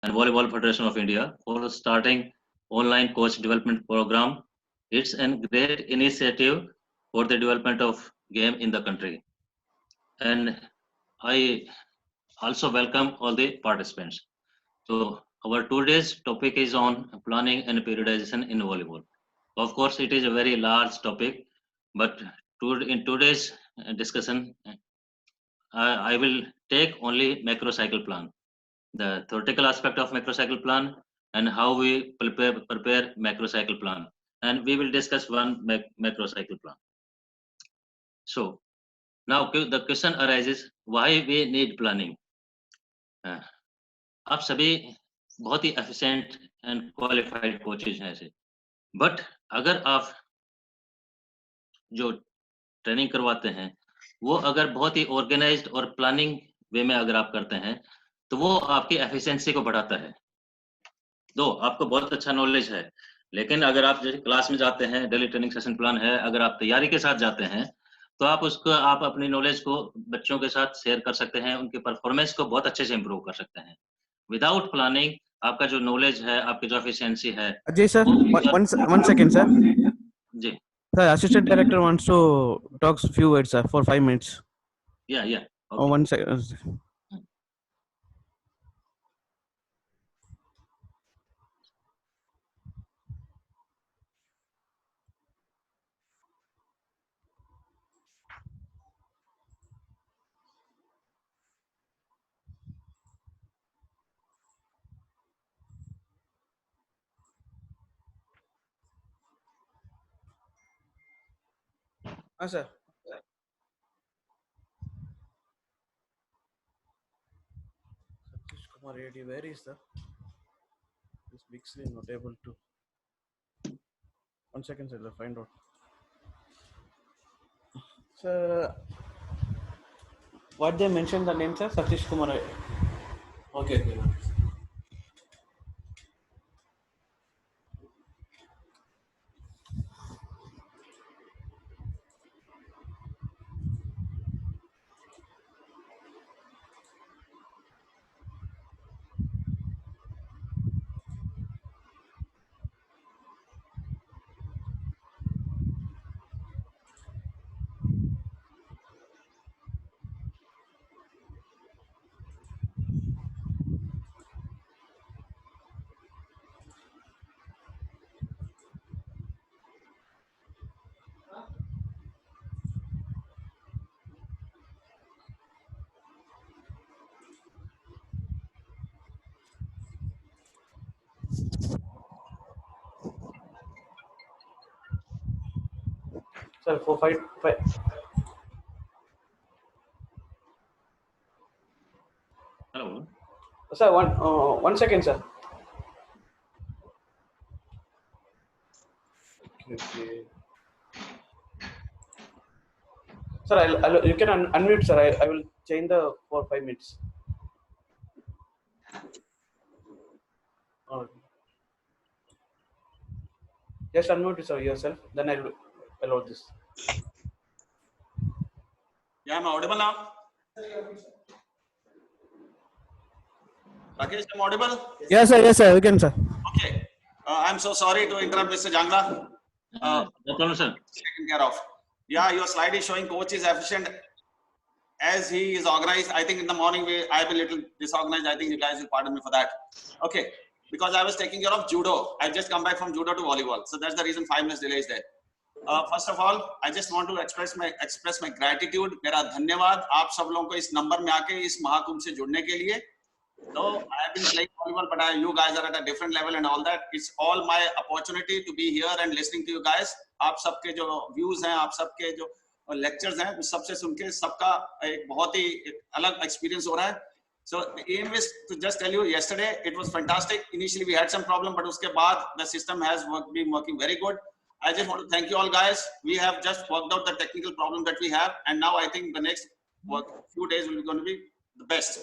and Volleyball Federation of India for starting online coach development program. It's a great initiative for the development of game in the country. And I also welcome all the participants. So our today's topic is on planning and periodization in volleyball. Of course, it is a very large topic, but in today's discussion, I will take only macro cycle plan, the theoretical aspect of macro cycle plan, and how we prepare macro cycle plan. And we will discuss one macro cycle plan. So now the question arises, why we need planning? आप सभी बहुत ही efficient and qualified coaches हैं ऐसे, but अगर आप जो training करवाते हैं वो अगर बहुत ही ऑर्गेनाइज्ड और प्लानिंग वे में अगर आप करते हैं तो वो आपकी एफिशिएंसी को बढ़ाता है। दो आपको बहुत अच्छा नॉलेज है, लेकिन अगर आप जैसे क्लास में जाते हैं, डेली ट्रेनिंग सेशन प्लान है, अगर आप तैयारी के साथ जाते हैं तो आप अपनी नॉलेज को बच्चों के साथ शेयर कर सकते हैं, उनके परफॉर्मेंस को बहुत अच्छे से इंप्रूव कर सकते हैं। विदाउट प्लानिंग आपका जो नॉलेज है, आपकी जो एफिशिएंसी है। Ajay sir, one second sir. Ji Sir, assistant director wants to talk few words sir for 5 minutes. Yeah. Okay. Oh, 1 second. Sir. Satish Kumar Reddy, where is the this big screen not able to? 1 second, sir. I'll find out. Sir, what they mentioned the name, sir? Satish Kumar. Okay. Sir, 455. Hello. Sir, 1 second, sir. Okay. Sir, you can unmute, sir. I will change the for 5 minutes. Just unmute, sir, yourself. Then I will allow this. Yeah, I'm audible now. Rakesh, I'm audible? Yes, sir. We can, sir. Okay. I'm so sorry to interrupt, Mr. Jangla. No problem, sir. Taken care of. Yeah, your slide is showing coach is efficient as he is organized. I think in the morning I am a little disorganized. I think you guys will pardon me for that. Okay. Because I was taking care of judo. I just come back from judo to volleyball. So that's the reason 5 minutes delay is there. First of all, I just want to express my gratitude. मेरा धन्यवाद आप सब लोगों को इस number में आके इस महाकुंभ से जुड़ने के लिए. So I have been playing volleyball, but you guys are at a different level and all that. It's all my opportunity to be here and listening to you guys. आप सबके जो views हैं, आप सबके जो lectures हैं, उस सबसे सुन के सबका एक बहुत ही अलग experience हो रहा है. So the aim is to just tell you, yesterday it was fantastic. Initially we had some problem, but उसके बाद the system has been working very good. I just want to thank you all guys. We have just worked out the technical problem that we have, and now I think the next few days will be going to be the best.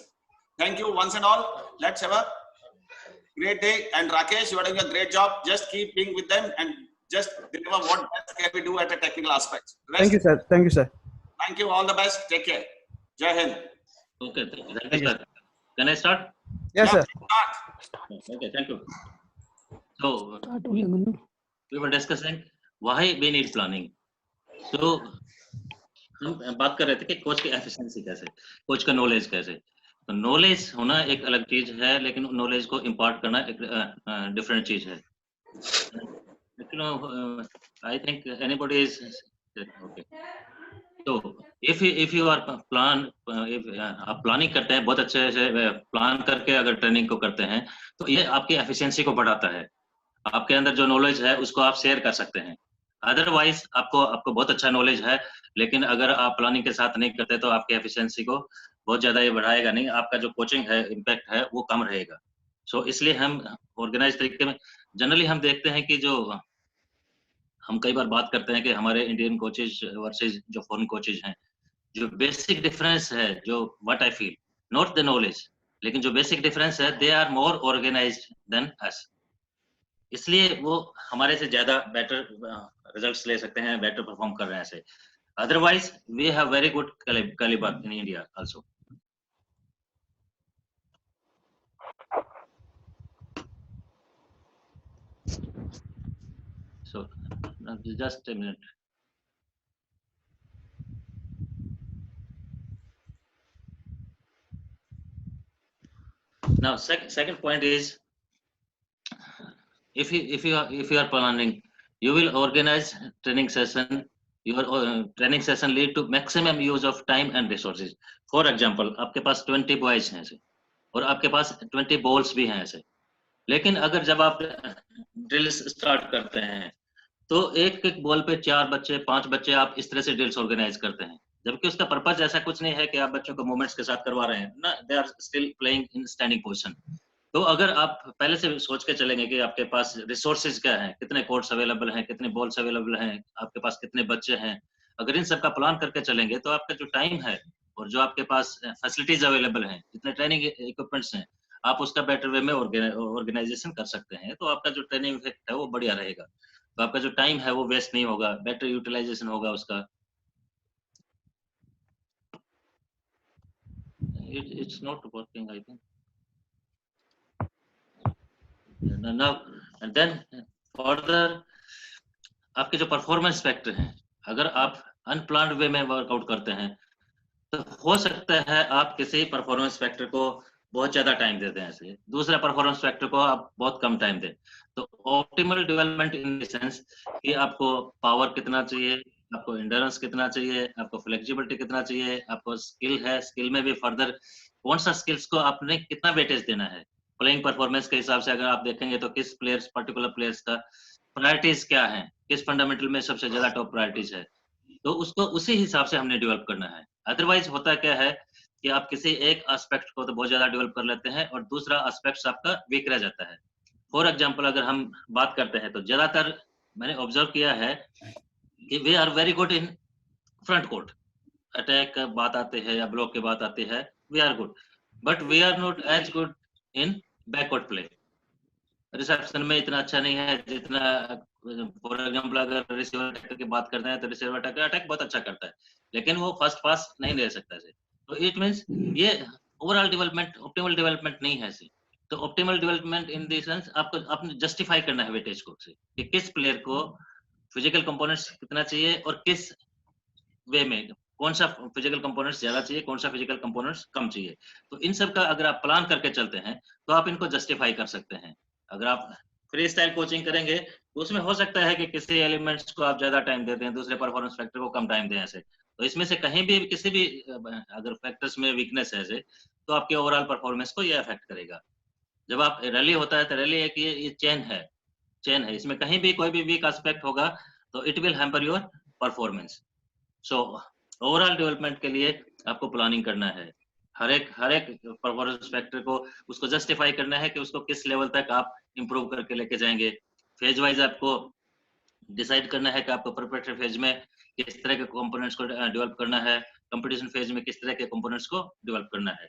Thank you once and all. Let's have a great day. And Rakesh, you are doing a great job. Just keep being with them and just deliver what best can we do at a technical aspect. Thank you, sir. Thank you, sir. Thank you. All the best. Take care. Jai Hind. Okay. Thank you, sir. Can I start? Yes, sir. Start. Okay, thank you. So Start हो गया Gunnu. we were discussing why we need planning. So हम बात कर रहे थे कि coach की efficiency कैसे, कोच का नॉलेज कैसे. तो नॉलेज होना एक अलग चीज है, लेकिन नॉलेज को इम्पार्ट करना एक डिफरेंट चीज है. I think anybody is okay. तो if you are आप प्लानिंग करते हैं, बहुत अच्छे से प्लान करके अगर ट्रेनिंग को करते हैं, तो ये आपकी एफिशिएंसी को बढ़ाता है. आपके अंदर जो नॉलेज है उसको आप शेयर कर सकते हैं. अदरवाइज आपको बहुत अच्छा नॉलेज है, लेकिन अगर आप प्लानिंग के साथ नहीं करते तो आपकी एफिशिएंसी को बहुत ज्यादा ये बढ़ाएगा नहीं. आपका जो कोचिंग है, इम्पैक्ट है, वो कम रहेगा. सो इसलिए हम ऑर्गेनाइज तरीके में जनरली हम देखते हैं कि जो हम कई बार बात करते हैं कि हमारे इंडियन कोचेज वर्सेस जो फॉरेन कोचेज हैं, जो बेसिक डिफरेंस है, जो what I feel, not the knowledge, लेकिन जो बेसिक डिफरेंस है, they are more organised than us. इसलिए वो हमारे से ज्यादा बेटर रिजल्ट्स ले सकते हैं, बेटर परफॉर्म कर रहे हैं ऐसे. Otherwise we have very good calibre in India also. So just a minute. Now second point is, if you are planning, you will organize training session. Your training session lead to maximum use of time and resources. For example, आपके पास 20 boys हैं ऐसे, और आपके पास 20 balls भी हैं ऐसे. लेकिन अगर जब आप ड्रिल्स स्टार्ट करते हैं, तो एक एक बॉल पे 4 बच्चे 5 बच्चे आप इस तरह से ड्रिल्स ऑर्गेनाइज करते हैं, जबकि उसका पर्पस ऐसा कुछ नहीं है कि आप बच्चों को मूवमेंट्स के साथ करवा रहे हैं ना. They are still playing in standing position. तो अगर आप पहले से सोच के चलेंगे कि आपके पास रिसोर्सेज क्या हैं, कितने कोर्ट्स अवेलेबल हैं, कितने बॉल्स अवेलेबल हैं, आपके पास कितने बच्चे हैं, अगर इन सब का प्लान करके चलेंगे, तो आपका जो टाइम है और जो आपके पास फैसिलिटीज अवेलेबल हैं, जितने ट्रेनिंग इक्विपमेंट्स हैं, आप उसका बेटर वे में ऑर्गेनाइजेशन कर सकते हैं. तो आपका जो ट्रेनिंग इफेक्ट है वो बढ़िया रहेगा. तो आपका जो टाइम है वो वेस्ट नहीं होगा, बेटर यूटिलाइजेशन होगा उसका. It's not working, I think. Now and then further, आपके जो परफॉर्मेंस फैक्टर हैं, अगर आप अनप्लान्ड वे में वर्कआउट करते हैं, तो हो सकता है आप किसी परफॉर्मेंस फैक्टर को बहुत ज्यादा टाइम देते हैं ऐसे, दूसरा परफॉर्मेंस फैक्टर को आप बहुत कम टाइम दें. तो optimal development in the sense कि आपको पावर कितना चाहिए, आपको एंड्योरेंस कितना चाहिए, आपको फ्लेक्सिबिलिटी कितना चाहिए, आपको स्किल है, स्किल में भी फर्दर कौन सा स्किल्स को आपने कितना वेटेज देना है. प्लेइंग परफॉर्मेंस के हिसाब से अगर आप देखेंगे तो किस प्लेयर्स, पर्टिकुलर प्लेयर्स का प्रायोरिटीज क्या है, किस फंडामेंटल में सबसे ज्यादा टॉप प्रायोरिटीज है, तो उसको उसी हिसाब से हमने डेवलप करना है. अदरवाइज होता क्या है कि आप किसी एक एस्पेक्ट को तो बहुत ज्यादा डेवलप कर लेते हैं और दूसरा एस्पेक्ट आपका वीक रह जाता है. फॉर एग्जांपल अगर हम बात करते हैं, तो ज्यादातर मैंने ऑब्जर्व किया है कि we are very good in front court, attack बात आते हैं या ब्लॉक की बात आती है, we are good, but we are not as good in backward play. Reception में इतना अच्छा नहीं है जितना, फॉर एग्जांपल अगर रिसीवर अटैकर की बात करते हैं, तो रिसीवर अटैक बहुत अच्छा करता है, लेकिन वो फर्स्ट पास नहीं ले सकता है. तो इट मींस ये ओवरऑल डेवलपमेंट, ऑप्टिमल डेवलपमेंट नहीं है. तो optimal development in the sense आपको आपने जस्टिफाई करना है वेटेज को से, कि किस प्लेयर को फिजिकल कंपोनेंट्स कितना चाहिए और किस वे में कौन सा फिजिकल कंपोनेंट्स ज्यादा चाहिए, कौन सा फिजिकल कंपोनेंट्स कम चाहिए. तो इन सब का अगर आप प्लान करके चलते हैं, तो आप इनको जस्टिफाई कर सकते हैं. अगर आप फ्री स्टाइल कोचिंग करेंगे, तो उसमें हो सकता है कि किसी एलिमेंट्स को आप ज्यादा टाइम देते हैं, दूसरे परफॉर्मेंस फैक्टर को कम टाइम दें ऐसे. तो इसमें से कहीं भी किसी भी अगर फैक्टर्स में वीकनेस है ऐसे, तो आपके ओवरऑल परफॉर्मेंस को ये अफेक्ट करेगा. जब आप रैली होता है, तो रैली एक ये चेन है, इसमें कहीं भी कोई भी वीक एस्पेक्ट होगा तो it will hamper your performance. So overall development के लिए आपको प्लानिंग करना है. हर एक परफॉर्मेंस फैक्टर को उसको जस्टिफाई करना है कि उसको किस लेवल तक आप इंप्रूव करके लेके जाएंगे. फेज वाइज आपको डिसाइड करना है कि आपको प्रिपरेटरी फेज में किस तरह के कंपोनेंट्स को डेवलप करना है, कंपटीशन फेज में किस तरह के कंपोनेंट्स को डेवलप करना है.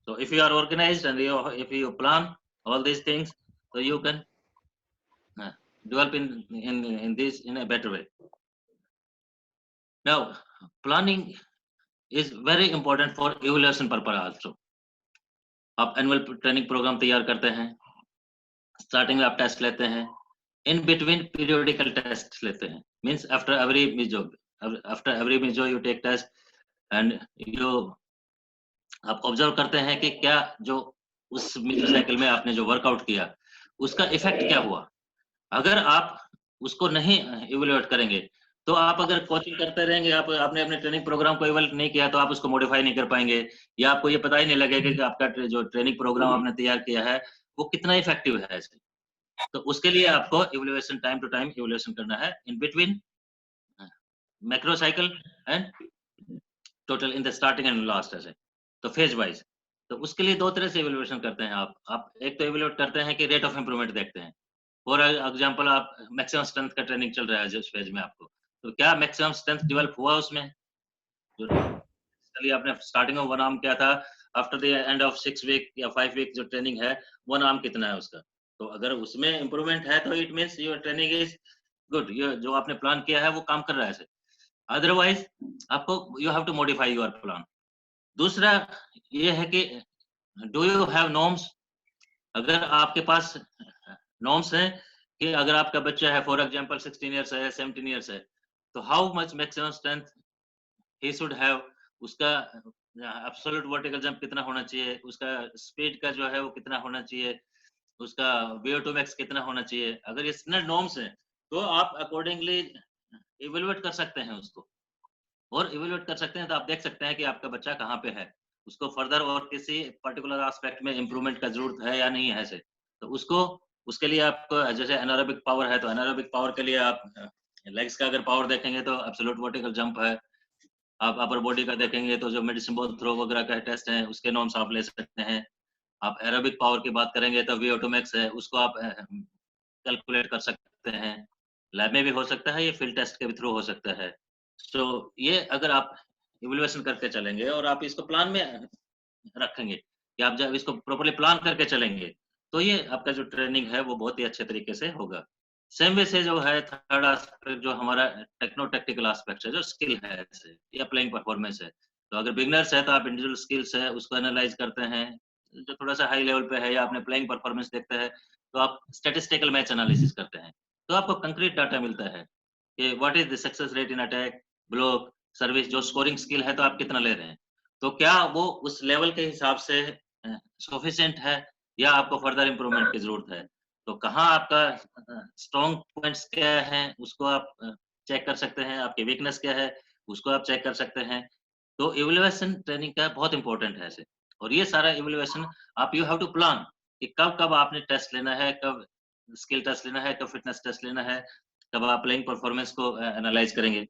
So if you are organized and if you plan all these things, so you can develop in this in a better way. Now, planning is very important for evaluation purpose also. आप annual training programme तैयार करते हैं, starting में आप test लेते हैं, in between periodical test लेते हैं, means after every meso you take test and you आप ऑब्जर्व करते हैं कि क्या जो उस मिजो साइकिल में आपने जो वर्कआउट किया उसका इफेक्ट क्या हुआ। अगर आप उसको नहीं इवेल्युएट करेंगे तो आप अगर कोचिंग करते रहेंगे, आपने अपने ट्रेनिंग प्रोग्राम को इवेल्युएट नहीं किया तो आप उसको मॉडिफाई नहीं कर पाएंगे, या आपको ये पता ही नहीं लगेगा कि आपका जो ट्रेनिंग प्रोग्राम आपने तैयार किया है वो कितना इफेक्टिव है ऐसे। तो उसके लिए आपको evaluation time to time evaluation करना है in between macro cycle and total in the starting and last ऐसे, तो फेज वाइज। तो उसके लिए दो तरह से इवेल्युएशन करते हैं आप एक तो इवेल्युएट करते हैं कि रेट ऑफ इंप्रूवमेंट देखते हैं। फॉर एग्जांपल आप मैक्सिमम स्ट्रेंथ का ट्रेनिंग चल रहा है जिस फेज में आपको, तो क्या मैक्सिमम स्ट्रेंथ डेवलप हुआ उसमें, जो चलिए आपने स्टार्टिंग में वन आर्म किया था, after the end of 6 week या 5 वीक जो ट्रेनिंग है वन आर्म कितना है उसका। तो अगर उसमें इंप्रूवमेंट है तो it means your training is good, ये जो आपने प्लान किया है वो काम कर रहा है। अदरवाइज आपको you have to modify your plan. दूसरा ये है कि डू यू हैव नॉर्म्स। अगर आपके पास नॉर्म्स हैं कि अगर आपका बच्चा है फॉर एग्जांपल 16 इयर्स है, 17 इयर्स है, तो how much maximum strength he should have, उसका एब्सोल्यूट वर्टिकल जंप कितना होना चाहिए, उसका स्पीड का जो है वो कितना होना चाहिए, उसका VO2 max कितना होना चाहिए। अगर इतने नॉर्म्स हैं तो आप अकॉर्डिंगली इवेल्युएट कर सकते हैं उसको, और इवेल्युएट कर सकते हैं तो आप देख सकते हैं कि आपका बच्चा कहाँ पे है, उसको फर्दर और किसी पर्टिकुलर एस्पेक्ट में इंप्रूवमेंट का जरूरत है या नहीं है ऐसे। तो उसको उसके लिए आपको जैसे एनारोबिक पावर है तो एनारोबिक पावर के लिए आप लेग्स का अगर पावर देखेंगे तो एब्सोल्यूट वर्टिकल जंप है। आप अपर बॉडी का देखेंगे तो जो मेडिसिन बॉल थ्रो वगैरह का टेस्ट है उसके नॉर्म्स आप ले सकते हैं। आप एरोबिक पावर की बात करेंगे तो VO2 max है, उसको आप कैलकुलेट कर सकते हैं। लैब में भी हो सकता है, ये फील्ड टेस्ट के थ्रू हो सकता है। सो ये अगर आप इवैल्यूएशन करके चलेंगे और आप इसको प्लान में रखेंगे कि आप जब इसको प्रॉपर्ली प्लान करके चलेंगे तो ये आपका जो ट्रेनिंग है वो बहुत ही अच्छे तरीके से होगा। सेम वे से जो है थर्ड एस्पेक्ट जो हमारा टेक्नो टेक्निकल एस्पेक्ट है, जो स्किल है ऐसे या प्लेइंग परफॉर्मेंस है। तो अगर बिगनर्स है तो आप इंडिविजुअल स्किल्स है उसको एनालाइज करते हैं, जो थोड़ा सा हाई लेवल पे है या आपने प्लेइंग परफॉर्मेंस देखते हैं तो आप स्टैटिस्टिकल मैच एनालिसिस करते हैं। तो आपको कंक्रीट डाटा मिलता है कि what is the success rate in attack, block, service, जो स्कोरिंग स्किल है तो आप कितना ले रहे हैं, तो क्या वो उस लेवल के हिसाब से सफिशिएंट है या आपको फर्दर इंप्रूवमेंट की जरूरत है। तो कहाँ आपका स्ट्रॉन्ग पॉइंट्स क्या है उसको आप चेक कर सकते हैं, आपकी वीकनेस क्या है उसको आप चेक कर सकते हैं। तो इवैल्यूएशन ट्रेनिंग का बहुत इंपॉर्टेंट है ऐसे। और ये सारा इवैल्यूएशन आप यू हैव टू प्लान कि कब कब आपने टेस्ट लेना है, कब स्किल टेस्ट लेना है, कब फिटनेस टेस्ट लेना है, कब आप प्लेइंग परफॉर्मेंस को एनालाइज करेंगे।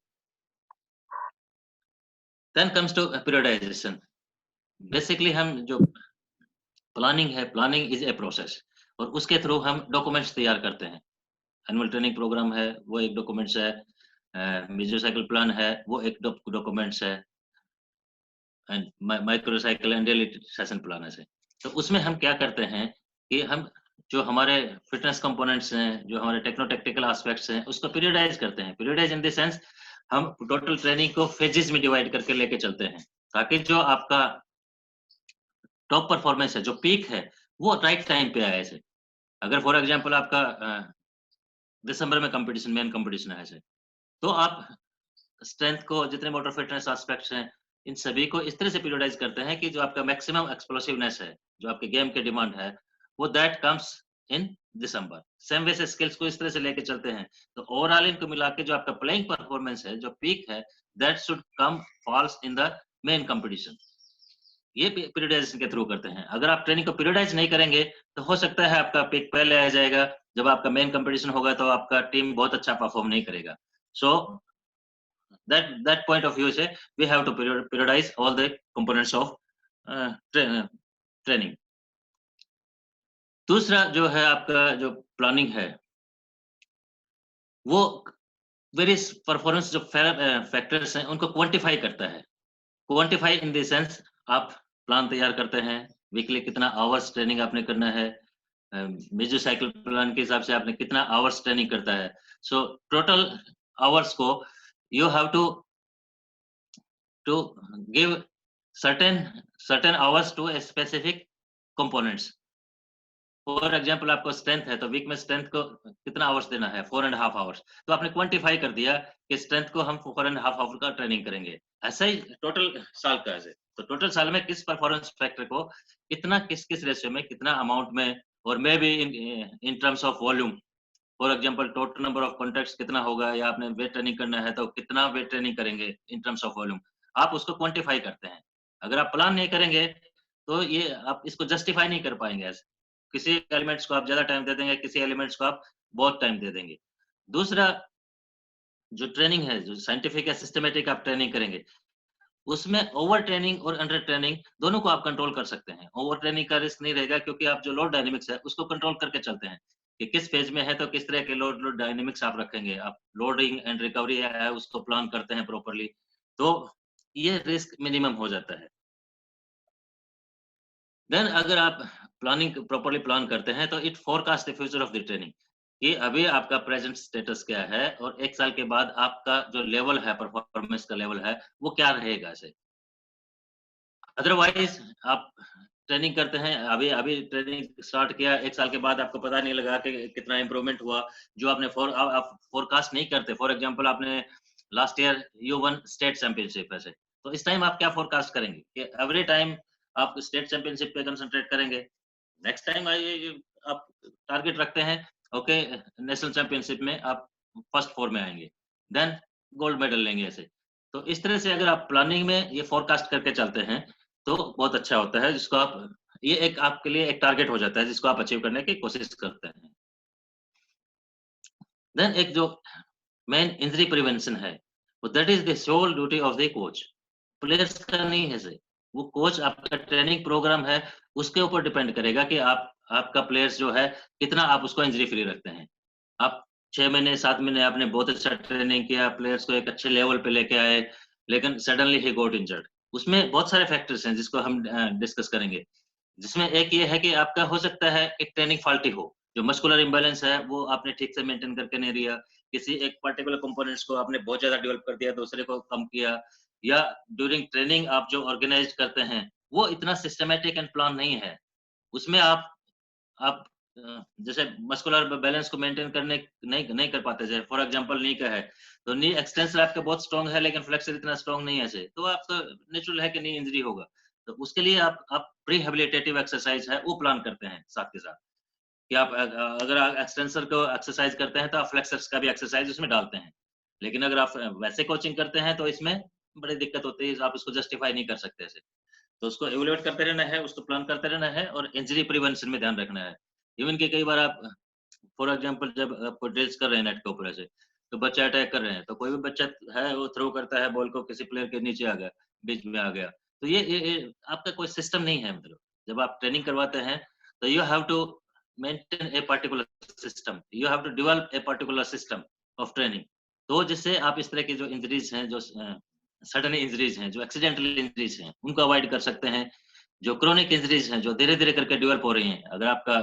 Then comes to periodisation. Basically हम जो प्लानिंग है, प्लानिंग इज ए प्रोसेस, और उसके थ्रू हम डॉक्यूमेंट्स तैयार करते हैं। एनुअल ट्रेनिंग प्रोग्राम है वो एक डॉक्यूमेंट्स है, मिजो साइकिल प्लान है वो एक डॉक्यूमेंट्स है, and micro cycle and daily session plan है। तो उसमें हम क्या करते हैं कि हम जो हमारे फिटनेस कंपोनेंट्स हैं, जो हमारे टेक्नो टेक्निकल एस्पेक्ट्स हैं उसको पीरियडाइज करते हैं। पीरियडाइज इन द सेंस हम टोटल ट्रेनिंग को फेजेस में डिवाइड करके लेके चलते हैं, ताकि जो आपका टॉप परफॉर्मेंस है, जो पीक है, वो राइट टाइम पे आए ऐसे। अगर फॉर एग्जांपल आपका दिसंबर में कंपटीशन, मेन कंपटीशन है ऐसे, तो आप स्ट्रेंथ को, जितने मोटर फिटनेस एस्पेक्ट्स हैं, इन सभी को इस तरह से पीरियडाइज करते हैं कि जो आपका मैक्सिमम एक्सप्लोसिवनेस है, जो आपके गेम के डिमांड है, वो that comes in December. Same way से स्किल्स को इस तरह से लेके चलते हैं। तो ओवरऑल इनको मिला के जो आपका प्लेइंग परफॉर्मेंस है, जो पीक है, that should come falls in the main competition. ये पीरियडाइजेशन के थ्रू करते हैं। अगर आप ट्रेनिंग को पीरियडाइज नहीं करेंगे तो हो सकता है आपका पीक पहले आ जाएगा, जब आपका मेन कंपटीशन होगा तो आपका टीम बहुत अच्छा परफॉर्म नहीं करेगा। सो that point of view से we have to periodize all the components of training। दूसरा जो है आपका जो प्लानिंग है वो वेरियस परफॉर्मेंस जो फैक्टर्स हैं उनको क्वांटिफाई करता है। क्वांटिफाई इन द सेंस आप प्लान तैयार करते हैं, वीकली कितना आवर्स ट्रेनिंग आपने करना है, मेजो साइकिल प्लान के हिसाब से आपने कितना आवर्स ट्रेनिंग करता है। सो टोटल आवर्स को you have to give certain hours to a specific components. For example आपको स्ट्रेंथ है तो वीक में स्ट्रेंथ को कितना आवर्स देना है, 4.5 आवर्स। तो आपने क्वांटिफाई कर दिया कि स्ट्रेंथ को हम 4.5 आवर का ट्रेनिंग करेंगे। ऐसा ही टोटल साल का है। तो टोटल साल में किस परफॉर्मेंस फैक्टर को कितना किस रेशियो में कितना अमाउंट में, और may be in terms of volume. For example total number of contacts कितना होगा, या आपने वेट ट्रेनिंग करना है तो कितना वेट ट्रेनिंग करेंगे इन टर्म्स ऑफ वॉल्यूम। आप उसको क्वांटिफाई करते हैं। अगर आप प्लान नहीं करेंगे तो ये आप इसको जस्टिफाई नहीं कर पाएंगे। ऐसे किसी एलिमेंट्स को आप ज्यादा टाइम दे देंगे, किसी एलिमेंट्स को आप बहुत टाइम दे देंगे। दूसरा, जो ट्रेनिंग है, जो साइंटिफिक या सिस्टमेटिक आप ट्रेनिंग करेंगे, उसमें ओवर ट्रेनिंग और अंडर ट्रेनिंग दोनों को आप कंट्रोल कर सकते हैं। ओवर ट्रेनिंग का रिस्क नहीं रहेगा क्योंकि आप जो लोड डायनेमिक्स है उसको कंट्रोल करके चलते हैं कि किस फेज में है तो किस तरह के लोड डायनेमिक्स आप रखेंगे। आप लोडिंग एंड रिकवरी है उसको प्लान करते हैं प्रॉपर्ली, तो ये रिस्क मिनिमम हो जाता है। देन अगर आप प्लानिंग प्रॉपर्ली प्लान करते हैं तो it forecast the future of the training, कि अभी आपका प्रेजेंट स्टेटस क्या है और एक साल के बाद आपका जो लेवल है, परफॉर्मेंस का लेवल है, वो क्या रहेगा। ऐसे अदरवाइज आप ट्रेनिंग करते हैं, अभी अभी ट्रेनिंग स्टार्ट किया, एक साल के बाद आपको पता नहीं लगा कि कितना इंप्रूवमेंट हुआ, जो आपने आप फोरकास्ट नहीं करते। फॉर एग्जांपल आपने last year you one state championship ऐसे, तो इस टाइम आप क्या फोरकास्ट करेंगे कि एवरी टाइम आप स्टेट चैंपियनशिप पे कंसंट्रेट करेंगे। नेक्स्ट टाइम आप टारगेट रखते हैं ओके नेशनल चैंपियनशिप में आप फर्स्ट 4 में आएंगे, देन गोल्ड मेडल लेंगे ऐसे। तो इस तरह से अगर आप प्लानिंग में ये फोरकास्ट करके चलते हैं तो बहुत अच्छा होता है, जिसको आप ये एक आपके लिए एक टारगेट हो जाता है जिसको आप अचीव करने की कोशिश करते हैं। देन एक जो मेन इंजरी प्रिवेंशन है, वो that is the sole duty of the coach. Players का नहीं है से, वो कोच आपका ट्रेनिंग प्रोग्राम है उसके ऊपर डिपेंड करेगा कि आपका प्लेयर्स जो है कितना आप उसको इंजरी फ्री रखते हैं। आप 6 महीने 7 महीने आपने बहुत अच्छा ट्रेनिंग किया, प्लेयर्स को एक अच्छे लेवल पे लेके आए, लेकिन सडनली ही गॉट इंजर्ड। उसमें बहुत सारे फैक्टर्स हैं जिसको हम डिस्कस करेंगे, जिसमें एक ये है कि आपका हो सकता है एक ट्रेनिंग फॉल्टी हो, जो मस्कुलर इंबैलेंस है वो आपने ठीक से मेंटेन करके नहीं दिया, किसी एक पर्टिकुलर कंपोनेंट्स को आपने बहुत ज्यादा डेवलप कर दिया, दूसरे को कम किया, या ड्यूरिंग ट्रेनिंग आप जो ऑर्गेनाइज करते हैं वो इतना सिस्टमेटिक एंड प्लान नहीं है। उसमें आप जैसे मस्कुलर बैलेंस को मेंटेन करने नहीं नहीं कर पाते। जैसे फॉर एग्जांपल नी का है तो नी एक्सटेंसर आपका बहुत स्ट्रांग है लेकिन फ्लेक्सर इतना स्ट्रांग नहीं है ऐसे, तो आपका नेचुरल है कि नी इंजरी होगा। तो उसके लिए आप प्रीहेबिलिटेटिव एक्सरसाइज है वो प्लान करते हैं साथ के साथ, कि आप अगर आप एक्सटेंसर को एक्सरसाइज करते हैं तो आप फ्लेक्सर्स का भी एक्सरसाइज उसमें डालते हैं। लेकिन अगर आप वैसे कोचिंग करते हैं तो इसमें बड़ी दिक्कत होती है, आप इसको जस्टिफाई नहीं कर सकते ऐसे। तो उसको इवोल्यूट करते रहना है, उसको प्लान करते रहना है और इंजरी प्रिवेंशन में ध्यान रखना है। इवन कि कई बार आप फॉर एग्जांपल जब आपको ड्रिल्स कर रहे हैं नेट के ऊपर ऐसे, तो बच्चा अटैक कर रहे हैं, तो कोई भी बच्चा है वो थ्रो करता है बॉल को, किसी प्लेयर के नीचे आ गया, बीच में आ गया, तो ये आपका कोई सिस्टम नहीं है। मतलब जब आप ट्रेनिंग करवाते हैं तो you have to maintain a particular system, you have to develop a particular system of training, तो जिससे आप इस तरह की जो इंजरीज हैं, जो सडन इंजरीज हैं, जो एक्सीडेंटल इंजरीज हैं, उनको अवॉइड कर सकते हैं। जो क्रोनिक इंजरीज हैं जो धीरे धीरे करके डेवलप हो रही हैं, अगर आपका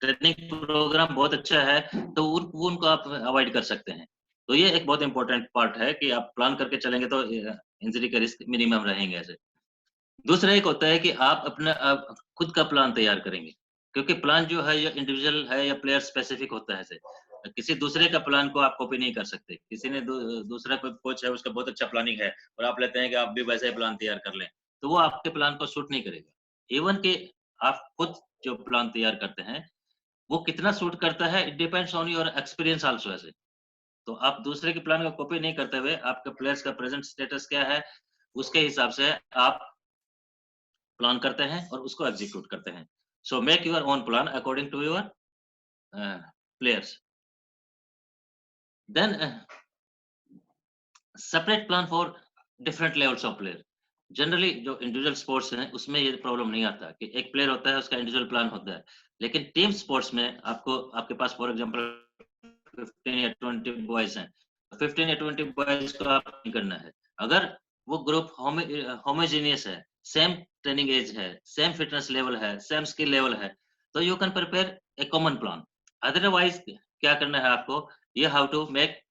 ट्रेनिंग प्रोग्राम बहुत अच्छा है तो उनको आप अवॉइड कर सकते हैं। तो ये एक बहुत इंपॉर्टेंट पार्ट है कि आप प्लान करके चलेंगे तो इंजरी के रिस्क मिनिमम रहेंगे ऐसे। दूसरा एक होता है कि आप अपना खुद का प्लान तैयार करेंगे, क्योंकि प्लान जो है ये इंडिविजुअल है या प्लेयर स्पेसिफिक होता है ऐसे। किसी दूसरे का प्लान को आप कॉपी नहीं कर सकते। किसी ने दूसरा कोई कोच है उसका बहुत अच्छा प्लानिंग है और आप लेते हैं कि आप भी वैसा ही प्लान तैयार कर लें, तो वो आपके प्लान को सूट नहीं करेगा। इवन कि आप खुद जो प्लान तैयार करते हैं वो कितना सूट करता है, it depends on your experience also ऐसे। तो आप दूसरे के प्लान को कॉपी नहीं करते हुए आपके प्लेयर्स का प्रेजेंट स्टेटस क्या है उसके हिसाब से आप प्लान करते हैं और उसको एग्जीक्यूट करते हैं। So make your own plan according to your players. Then separate plan for different levels of player. Generally जो इंडिविजुअल स्पोर्ट्स हैं उसमें ये प्रॉब्लम नहीं आता कि एक प्लेयर होता है उसका इंडिविजुअल प्लान होता है, लेकिन टीम स्पोर्ट्स में आपके पास फॉर एग्जांपल 15 या 20 बॉयज हैं, 15 या 20 बॉयज को आप नहीं करना है। अगर वो ग्रुप होमोजेनियस है, सेम ट्रेनिंग एज है, सेम फिटनेस लेवल है, सेम स्किल लेवल है, तो you can prepare a common plan. Otherwise क्या करना है आपको, you have to make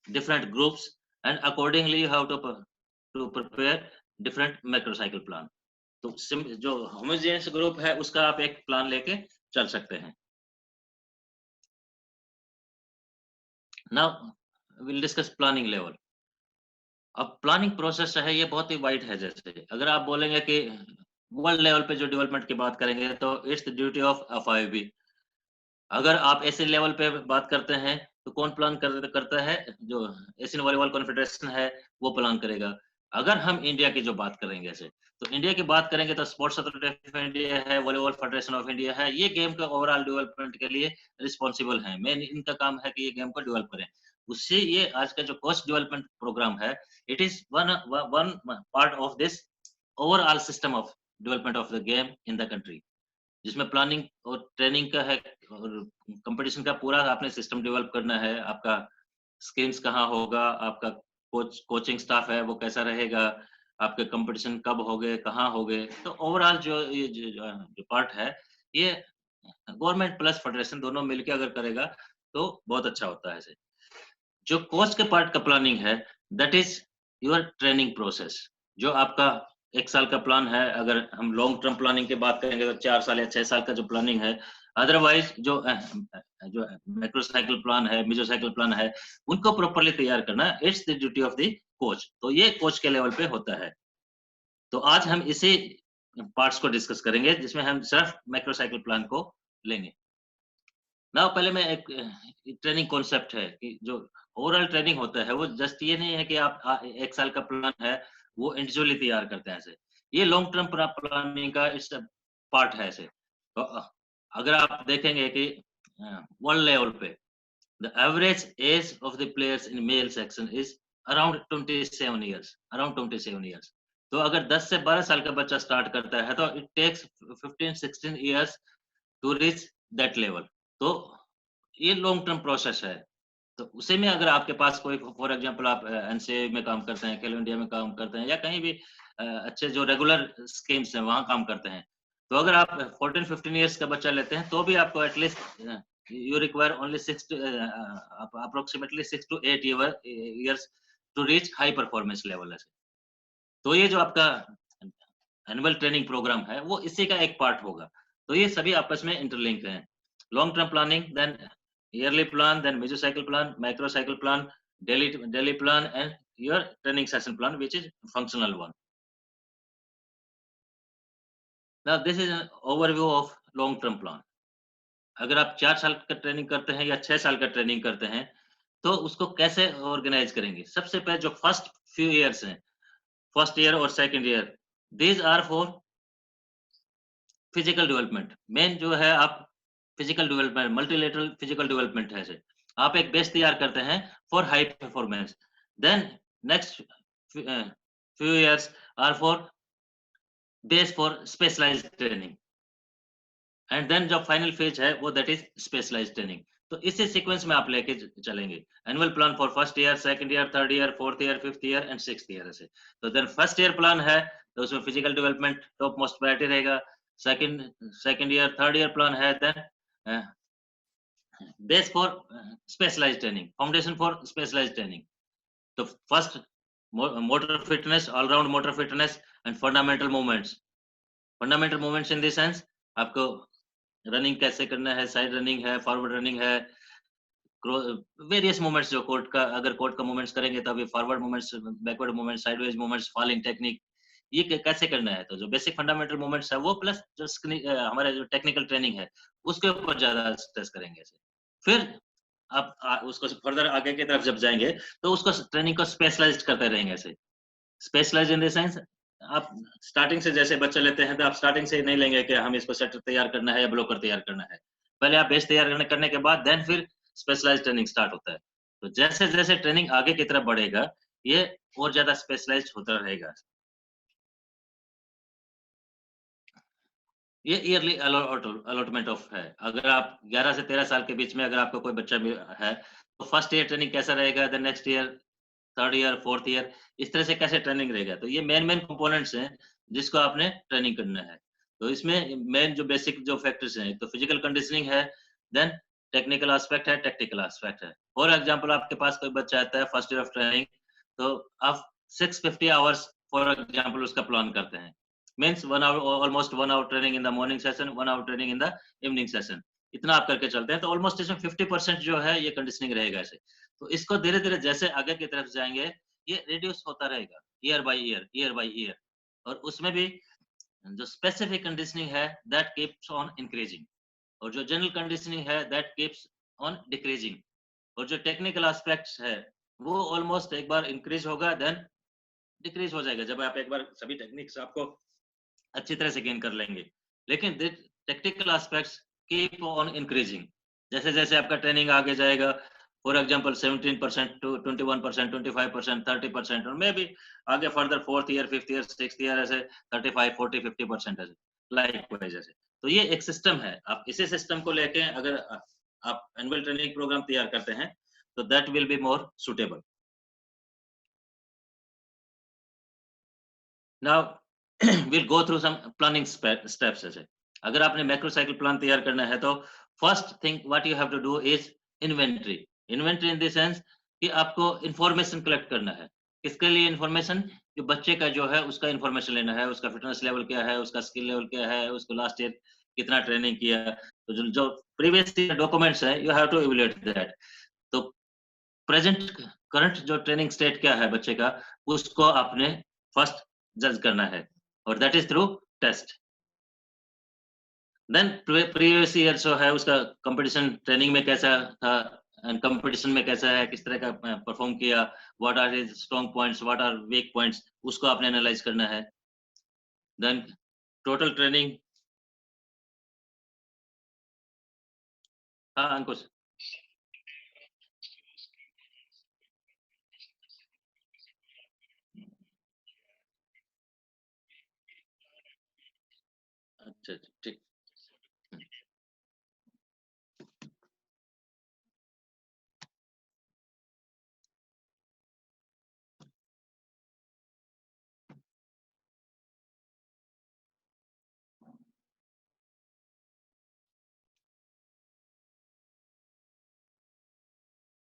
different groups and accordingly you have to prepare different macro cycle plan. तो जो होमोजेनियस ग्रुप है उसका आप एक प्लान लेके चल सकते हैं। Now will discuss planning level. अब प्लानिंग प्रोसेस है ये बहुत ही वाइड है। जैसे अगर आप बोलेंगे कि वर्ल्ड लेवल पे जो डेवलपमेंट की बात करेंगे तो it's the duty of FIB। अगर आप ऐसे लेवल पे बात करते हैं तो कौन प्लान करता है? जो एशियन वॉलीबॉल कॉन्फेडरेशन है वो प्लान करेगा। अगर हम इंडिया की जो बात करेंगे ऐसे, तो इंडिया की बात करेंगे तो स्पोर्ट्स अथॉरिटी ऑफ इंडिया है, वॉलीबॉल फेडरेशन ऑफ इंडिया है, ये गेम के ओवरऑल डेवलपमेंट के लिए रिस्पॉन्सिबल है। मेन इनका काम है कि ये गेम को डेवलप करें। उससे ये आज का जो कोच डेवलपमेंट प्रोग्राम है, it is one part of this overall system of development of the game in the country, जिसमें प्लानिंग और ट्रेनिंग का है और कंपटीशन का पूरा आपने सिस्टम डेवलप करना है। आपका स्कीम्स कहाँ होगा, आपका कोचिंग स्टाफ है वो कैसा रहेगा, आपके कंपटीशन कब होंगे, कहाँ होंगे। तो ओवरऑल जो ये जो पार्ट है, ये गवर्नमेंट प्लस फेडरेशन दोनों मिलकर अगर करेगा तो बहुत अच्छा होता है। जो कोच के पार्ट का प्लानिंग है, that is your training process. जो आपका 1 साल का प्लान है, अगर हम लॉन्ग टर्म प्लानिंग की बात करेंगे तो 4 साल या 6 साल का जो प्लानिंग है। अदरवाइज जो मैक्रो साइकिल प्लान है, मेसो साइकिल प्लान है, उनको प्रॉपर्ली तैयार करना it's the duty of the coach. तो ये कोच के लेवल पे होता है। तो आज हम इसी पार्ट्स को डिस्कस करेंगे जिसमें हम सिर्फ मैक्रो साइकिल प्लान को लेंगे ना। पहले मैं एक ट्रेनिंग कॉन्सेप्ट है कि जो ओवरऑल ट्रेनिंग होता है वो जस्ट ये नहीं है कि आप 1 साल का प्लान है वो इंडिविजुअली तैयार करते हैं ऐसे। ये लॉन्ग टर्म प्लानिंग का इट्स पार्ट है ऐसे। तो अगर आप देखेंगे कि वर्ल्ड लेवल पे the average age of the players in male section is around 27 years, around 27 years. तो अगर 10 से 12 साल का बच्चा स्टार्ट करता है तो it takes 15-16 years to reach that level. तो ये लॉन्ग टर्म प्रोसेस है। तो उसी में अगर आपके पास कोई फॉर एग्जांपल आप एनसीए में काम करते हैं, खेलो इंडिया में काम करते हैं, या कहीं भी अच्छे जो रेगुलर स्कीम्स हैं वहां काम करते हैं, तो अगर आप 14-15 इयर्स का बच्चा लेते हैं तो भी आपको at least you require only 6 approximately 6 to 8 years to reach high performance level. तो ये जो आपका एनुअल ट्रेनिंग प्रोग्राम है वो इसी का एक पार्ट होगा। तो ये सभी आपस में इंटरलिंक हैं। Long term planning, then yearly plan, then meso cycle plan, micro cycle plan, daily plan and your training session plan which is functional one. Now this is an overview of long term plan. अगर आप 4 साल का training करते हैं या 6 साल का training करते हैं तो उसको कैसे ऑर्गेनाइज करेंगे? सबसे पहले जो फर्स्ट फ्यू ईयर्स हैं, फर्स्ट ईयर और second year, these are for physical development. Main जो है आप physical development, multilateral physical development है। आप एक बेस तैयार करते हैं for high performance. Then next few years are for base for specialised training, and then जो फाइनल फेज है वो दैट इज स्पेशलाइज्ड ट्रेनिंग। तो इसी सीक्वेंस में आप लेके चलेंगे। Annual plan for first year, second year, third year, fourth year, fifth year and sixth year ऐसे। तो देन फर्स्ट ईयर प्लान है तो उसमें physical development top most priority रहेगा। Second year, third year plan है then base for specialised training, foundation for specialised training. तो first motor fitness, all round motor fitness and fundamental movements. Fundamental movements in the sense आपको running कैसे करना है, side running है, forward running है, various movements जो court का, अगर कोर्ट का मूवमेंट्स करेंगे तो अभी forward movements, backward movements, sideways movements, falling technique, ये कैसे करना है। तो जो बेसिक फंडामेंटल मूवमेंट्स है वो प्लस जो हमारे जो टेक्निकल ट्रेनिंग है उसके ऊपर ज्यादा स्ट्रेस करेंगे। फिर आप उसको फर्दर आगे की तरफ जब जाएंगे तो उसको ट्रेनिंग को स्पेशलाइज्ड करते रहेंगे ऐसे। स्पेशलाइज इन द सेंस आप स्टार्टिंग से जैसे बच्चे लेते हैं तो आप स्टार्टिंग से नहीं लेंगे कि हम इसको सेटर तैयार करना है या ब्लॉकर तैयार करना है। पहले आप बेस तैयार करने के बाद देन फिर स्पेशलाइज्ड ट्रेनिंग स्टार्ट होता है। तो जैसे जैसे ट्रेनिंग आगे की तरफ बढ़ेगा ये और ज्यादा स्पेशलाइज्ड होता रहेगा। ये ईयरली अलॉटमेंट ऑफ है। अगर आप 11 से 13 साल के बीच में अगर आपका कोई बच्चा है तो फर्स्ट ईयर ट्रेनिंग कैसा रहेगा, then next year, third year, fourth year, इस तरह से कैसे ट्रेनिंग रहेगा। तो ये मेन कंपोनेंट्स हैं जिसको आपने ट्रेनिंग करना है। तो इसमें मेन जो बेसिक जो फैक्टर्स हैं, तो फिजिकल कंडीशनिंग है, देन टेक्निकल एस्पेक्ट है, टैक्टिकल एस्पेक्ट है। फॉर एग्जांपल आपके पास कोई बच्चा आता है फर्स्ट ईयर ऑफ ट्रेनिंग, तो आप 650 आवर्स फॉर एग्जांपल उसका प्लान करते हैं। Means 1 hour, almost 1 hour training in the morning session, 1 hour training in the evening session, इतना आप करके चलते हैं तो ऑलमोस्ट इसमें 50% जो है ये कंडीशनिंग रहेगा ऐसे। तो इसको धीरे धीरे जैसे आगे की तरफ जाएंगे ये रिड्यूस होता रहेगा year by year, year by year, और उसमें भी जो स्पेसिफिक कंडीशनिंग है दैट कीप्स ऑन इंक्रीजिंग, और जो जनरल कंडीशनिंग है दैट कीप्स ऑन डिक्रीजिंग, और जो टेक्निकल एस्पेक्ट्स है वो ऑलमोस्ट एक बार इंक्रीज होगा देन डिक्रीज हो जाएगा जब आप एक बार सभी टेक्निक्स आपको अच्छी तरह से गेन कर लेंगे। लेकिन technical aspects keep on increasing, जैसे जैसे आपका ट्रेनिंग आगे जाएगा, फॉर एग्जांपल 17% टू 21%, 25%, 30%, और मे बी आगे further 4th year, 5th year, 6th year ऐसे 35, 40, 50% ऐसे लाइकवाइज ऐसे। तो ये एक सिस्टम है, आप इसी सिस्टम को लेके अगर आप एनुअल ट्रेनिंग प्रोग्राम तैयार करते हैं तो that will be more suitable. Now we'll go through some planning steps ऐसे। अगर आपने मैक्रो साइकिल प्लान तैयार करना है तो first thing what you have to do is inventory. Inventory in the sense कि आपको इंफॉर्मेशन कलेक्ट करना है। किसके लिए इंफॉर्मेशन? कि बच्चे का जो है उसका इंफॉर्मेशन लेना है, उसका फिटनेस लेवल क्या है, उसका स्किल लेवल क्या है, उसको लास्ट ईयर कितना ट्रेनिंग किया। तो जो प्रीवियस डॉक्यूमेंट्स है you have to evaluate that. तो प्रेजेंट करंट जो ट्रेनिंग स्टेट क्या है बच्चे का, उसको आपने फर्स्ट जज करना है, और that is through test. Then previous year जो है उसका कंपटीशन ट्रेनिंग में कैसा था एंड कंपटीशन में कैसा है, किस तरह का परफॉर्म किया, what are his strong points, what are weak points, उसको आपने एनालाइज करना है। Then total training. हाँ अंकुश। अच्छा अच्छा, ठीक।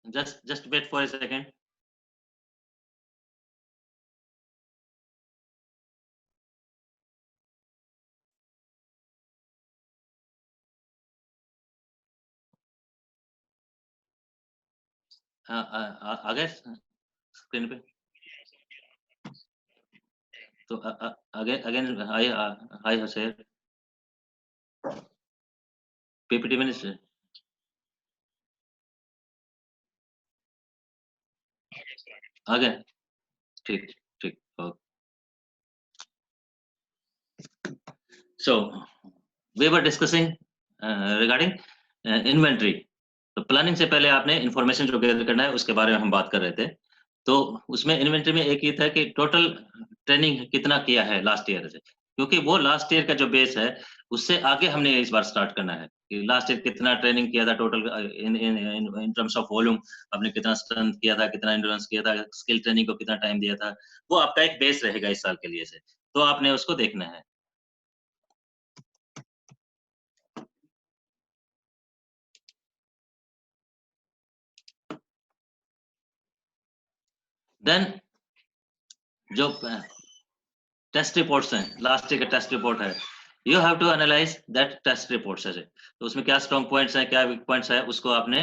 just wait for a second. आ गए स्क्रीन पे? तो अगेन अगेन हाय हसेर, पीपीटी में आ गए? ठीक ठीक। So we were discussing regarding inventory. तो प्लानिंग से पहले आपने इंफॉर्मेशन जो गैदर करना है उसके बारे में हम बात कर रहे थे। तो उसमें इन्वेंटरी में एक ये था कि टोटल ट्रेनिंग कितना किया है लास्ट ईयर से, क्योंकि वो लास्ट ईयर का जो बेस है उससे आगे हमने इस बार स्टार्ट करना है कि लास्ट ईयर कितना ट्रेनिंग किया था total in terms of volume, आपने कितना स्ट्रेंथ किया था, कितना एंड्योरेंस किया था, स्किल ट्रेनिंग को कितना टाइम दिया था, वो आपका एक बेस रहेगा इस साल के लिए से। तो आपने उसको देखना है। देन जो टेस्ट रिपोर्ट्स हैं, लास्ट ईयर का टेस्ट रिपोर्ट है, you have to analyse that test reports है। तो उसमें क्या स्ट्रॉन्ग पॉइंट्स हैं, क्या वीक पॉइंट्स है, उसको आपने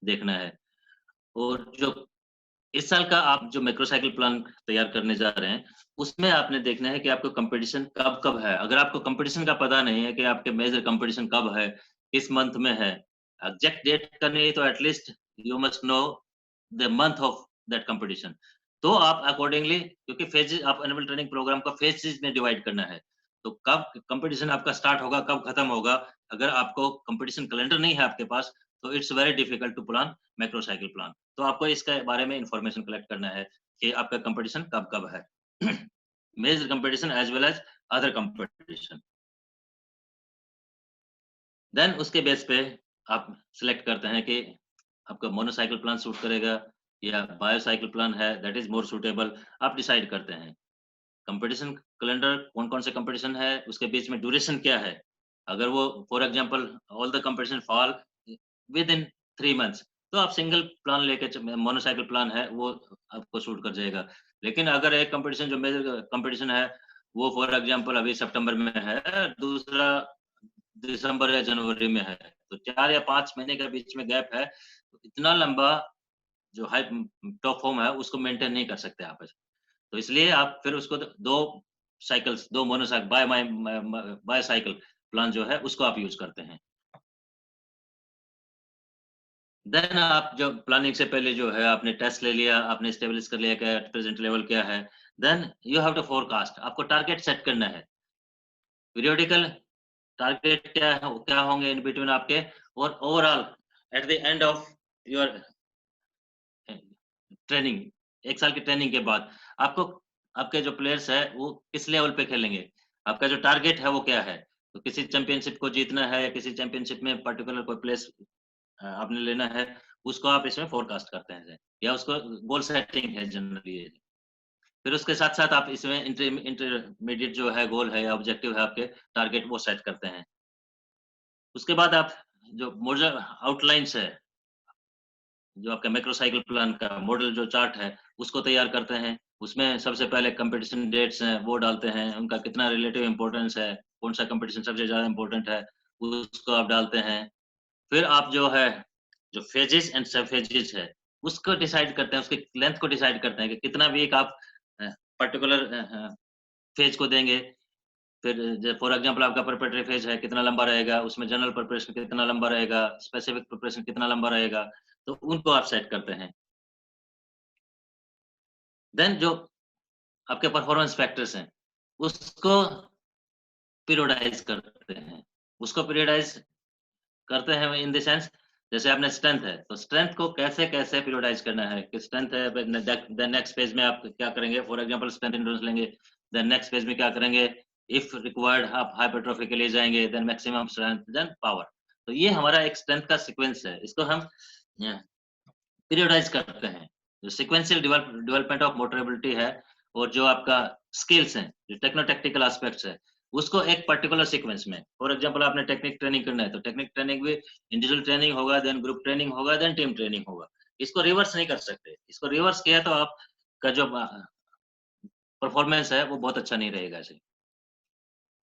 देखना है। और जो इस साल का आप जो मैक्रोसाइकिल प्लान तैयार करने जा रहे हैं उसमें आपने देखना है कि आपको कंपटीशन कब कब है। अगर आपको कंपटीशन का पता नहीं है कि आपके मेजर कंपटीशन कब है, किस मंथ में है, एग्जैक्ट डेट का नहीं तो at least you must know the month of that competition. तो आप अकॉर्डिंगली, क्योंकि फेजेस आप एनुअल ट्रेनिंग प्रोग्राम का फेजेस में डिवाइड करना है, तो कब कंपटीशन आपका स्टार्ट होगा, कब खत्म होगा, अगर आपको कंपटीशन कैलेंडर नहीं है आपके पास तो it's very difficult to plan macrocycle plan. तो आपको इसके बारे में इंफॉर्मेशन कलेक्ट करना है कि आपका कंपटीशन कब कब है, major competition as well as other competition. Then उसके बेस पे आप सिलेक्ट करते हैं कि आपका मोनोसाइकिल प्लान सूट करेगा या बायोसाइकिल प्लान है दैट इज मोर सूटेबल। आप डिसाइड करते हैं कंपटीशन कैलेंडर, कौन कौन से कंपटीशन है, उसके बीच में ड्यूरेशन क्या है। अगर वो for example all the competition fall with in 3 months तो आप सिंगल प्लान लेके मोनोसाइकिल प्लान है वो आपको सूट कर जाएगा। लेकिन अगर एक कंपटीशन जो मेजर कंपटीशन है वो फॉर एग्जांपल अभी सितंबर में है, दूसरा दिसंबर या जनवरी में है, तो 4 या 5 महीने के बीच में गैप है, तो इतना लंबा जो हाई टॉप फॉर्म है उसको मेंटेन नहीं कर सकते आप। तो इसलिए आप फिर उसको 2 साइकिल्स, 2 मोनोसाइकिल बाय साइकिल प्लान जो है उसको आप यूज़ करते हैं। देन आप जो प्लानिंग से पहले जो है आपने टेस्ट ले लिया, आपने एस्टेब्लिश कर लिया क्या प्रेजेंट लेवल क्या है, then you have to forecast, आपको टारगेट सेट करना है। पीरियोडिकल टारगेट क्या होंगे इन बिटवीन आपके, और overall at the end of your training, 1 साल की ट्रेनिंग के बाद आपको आपके जो प्लेयर्स है वो किस लेवल पे खेलेंगे, आपका जो टारगेट है वो क्या है। तो किसी चैंपियनशिप को जीतना है या किसी चैंपियनशिप में पर्टिकुलर कोई प्लेस आपने लेना है, उसको आप इसमें फोरकास्ट करते हैं या उसको गोल सेटिंग है जनरली। फिर उसके साथ-साथ आप इसमें इंटरमीडिएट जो है गोल है या ऑब्जेक्टिव है आपके टारगेट वो सेट करते हैं। उसके बाद आप जो मॉडल आउटलाइन्स है, जो आपका मैक्रो साइकिल प्लान का मॉडल जो चार्ट है, उसको तैयार करते हैं। उसमें सबसे पहले कंपटीशन डेट्स हैं, वो डालते हैं, उनका कितना रिलेटिव इम्पोर्टेंस है, कौन-सा कंपटीशन सबसे ज़्यादा इम्पोर्टेंट है, उसको आप डालते हैं। फिर आप जो है, जो फेजेज़ एंड सब फेजेज़ है, उसको डिसाइड करते हैं, उसकी लेंथ को डिसाइड करते हैं कि कितना वीक आप पर्टिकुलर फेज को देंगे। फिर फॉर एग्जांपल आपका प्रिपरेटरी फेज है, कितना लंबा रहेगा, उसमें जनरल प्रिपरेशन कितना लंबा रहेगा, स्पेसिफिक प्रिपरेशन कितना लंबा रहेगा, तो उनको आप सेट करते हैं। देन जो आपके परफॉर्मेंस फैक्टर्स हैं, उसको पीरियोडाइज़ करते हैं। उसको पीरियोडाइज़ करते हैं इन द सेंस, जैसे आपने स्ट्रेंथ है, तो स्ट्रेंथ को कैसे-कैसे पीरियोडाइज़ करना है कि स्ट्रेंथ है, देन नेक्स्ट फेज में आप क्या करेंगे, फॉर एग्जांपल स्ट्रेंथ एंड्योरेंस लेंगे, देन नेक्स्ट फेज में क्या करेंगे, इफ रिक्वायर्ड आप हाइपरट्रॉफी के लिए जाएँगे, then maximum strength, then power. तो ये हमारा एक स्ट्रेंथ का सीक्वेंस है, इसको हम पीरियोडाइज़ करते हैं। जो sequential development of motor ability है, और जो आपका स्किल्स हैं, जो टेक्नो टेक्निकल एस्पेक्ट्स है, उसको एक पर्टिकुलर सीक्वेंस में, फॉर एग्जांपल आपने टेक्निक ट्रेनिंग करना है, तो टेक्निक ट्रेनिंग भी इंडिविजुअल ट्रेनिंग होगा, देन ग्रुप ट्रेनिंग होगा, देन टीम ट्रेनिंग होगा। इसको रिवर्स नहीं कर सकते। इसको रिवर्स किया तो आपका जो परफॉर्मेंस है वो बहुत अच्छा नहीं रहेगा जी।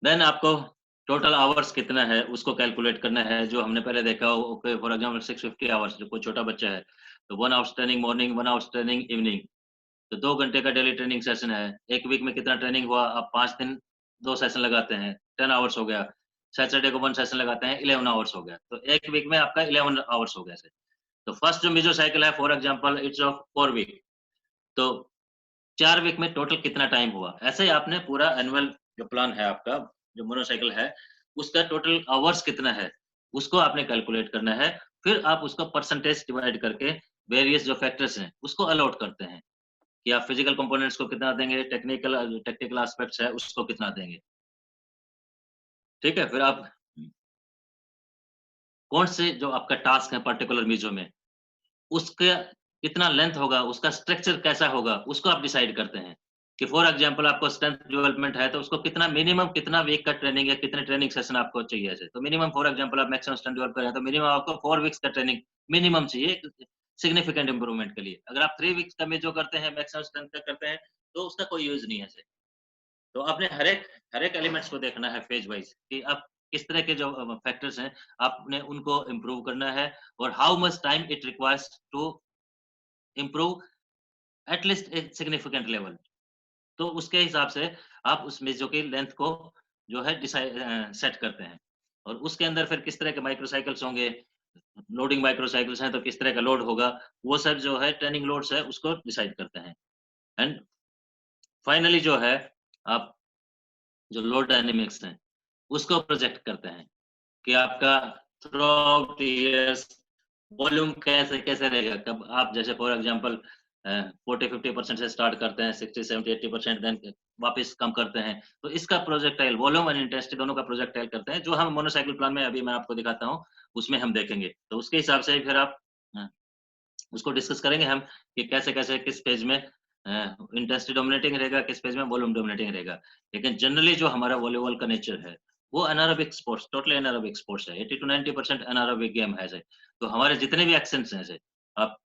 देन आपको टोटल आवर्स कितना है उसको कैलकुलेट करना है, जो हमने पहले देखा हो। ओके, फॉर एग्जांपल 650 आवर्स, जो कोई छोटा बच्चा है, तो 1 hours training morning, 1 hours training evening, तो 2 घंटे का डेली ट्रेनिंग सेशन है। 1 वीक में कितना ट्रेनिंग हुआ, आप 5 दिन 2 सेशन लगाते हैं, 10 आवर्स हो गया। सैटरडे को 1 सेशन लगाते हैं, 11 आवर्स हो गया। तो 1 वीक में आपका 11 आवर्स हो गया सर। तो फर्स्ट जो मेजर साइकिल है, for example it's of 4 week, तो 4 वीक में टोटल कितना टाइम हुआ। ऐसे ही आपने पूरा एनुअल जो प्लान है आपका, जो मोनोसाइकिल है, उसका टोटल आवर्स कितना है, उसको आपने कैलकुलेट करना है। फिर आप उसको परसेंटेज डिवाइड करके वेरियस जो फैक्टर्स हैं, उसको अलॉट करते हैं कि आप फिजिकल कंपोनेंट्स को कितना देंगे, टेक्निकल एस्पेक्ट्स है उसको कितना देंगे। ठीक है? फिर आप कौन से जो आपका टास्क है पर्टिकुलर मीजो में, उसका कितना लेंथ होगा, उसका स्ट्रक्चर कैसा होगा, उसको आप डिसाइड करते हैं। कि फॉर एग्जांपल आपको स्ट्रेंथ डेवलपमेंट है, तो उसको कितना मिनिमम कितना वीक का ट्रेनिंग या कितने ट्रेनिंग सेशन आपको चाहिए ऐसे। तो मिनिमम फॉर एग्जांपल आप मैक्सिमम स्ट्रेंथ डेवलप कर रहे हैं, तो मिनिमम आपको 4 वीक्स का ट्रेनिंग मिनिमम चाहिए सिग्निफिकेंट इंप्रूवमेंट के लिए। अगर आप 3 वीक्स का में जो करते हैं, मैक्सिमम स्ट्रेंथ का करते हैं, तो उसका कोई यूज़ नहीं है ऐसे। तो आपने हर एक एलिमेंट्स को देखना है फेज वाइज कि आप किस तरह के जो फैक्टर्स हैं, आपने उनको इम्प्रूव करना है, और how much time it requires to improve at least a significant level. तो उसके हिसाब से आप उस मेजो की लेंथ को जो है सेट करते हैं, और उसके अंदर फिर किस तरह के माइक्रोसाइकिल्स होंगे, लोडिंग माइक्रोसाइकिल्स हैं तो किस तरह का लोड होगा, वो सब जो है ट्रेनिंग लोड्स है उसको डिसाइड करते हैं। एंड फाइनली जो है आप जो लोड डायनेमिक्स हैं उसको प्रोजेक्ट करते हैं कि आपका थ्रू आउट ईयर्स वॉल्यूम कैसे कैसे रहेगा। कब आप जैसे फॉर एग्जांपल 40-50% से स्टार्ट करते हैं, 60-70-80% देन वापस कम करते हैं, तो इसका प्रोजेक्टाइल वॉल्यूम एंड इंटेंसिटी दोनों का प्रोजेक्टाइल करते हैं, जो हम मोनोसाइकिल प्लान में अभी मैं आपको दिखाता हूँ उसमें हम देखेंगे। तो उसके हिसाब से फिर आप अ, उसको डिस्कस करेंगे हम कि कैसे कैसे किस पेज में इंटेंसिटी डोमिनेटिंग रहेगा, किस पेज में वॉल्यूम डोमिनेटिंग रहेगा। लेकिन जनरली जो हमारा वॉलीबॉल का नेचर है वो anaerobic sports, totally anaerobic sports है। 80-90% एनारोबिक गेम है। तो हमारे जितने भी एक्शंस हैं, आप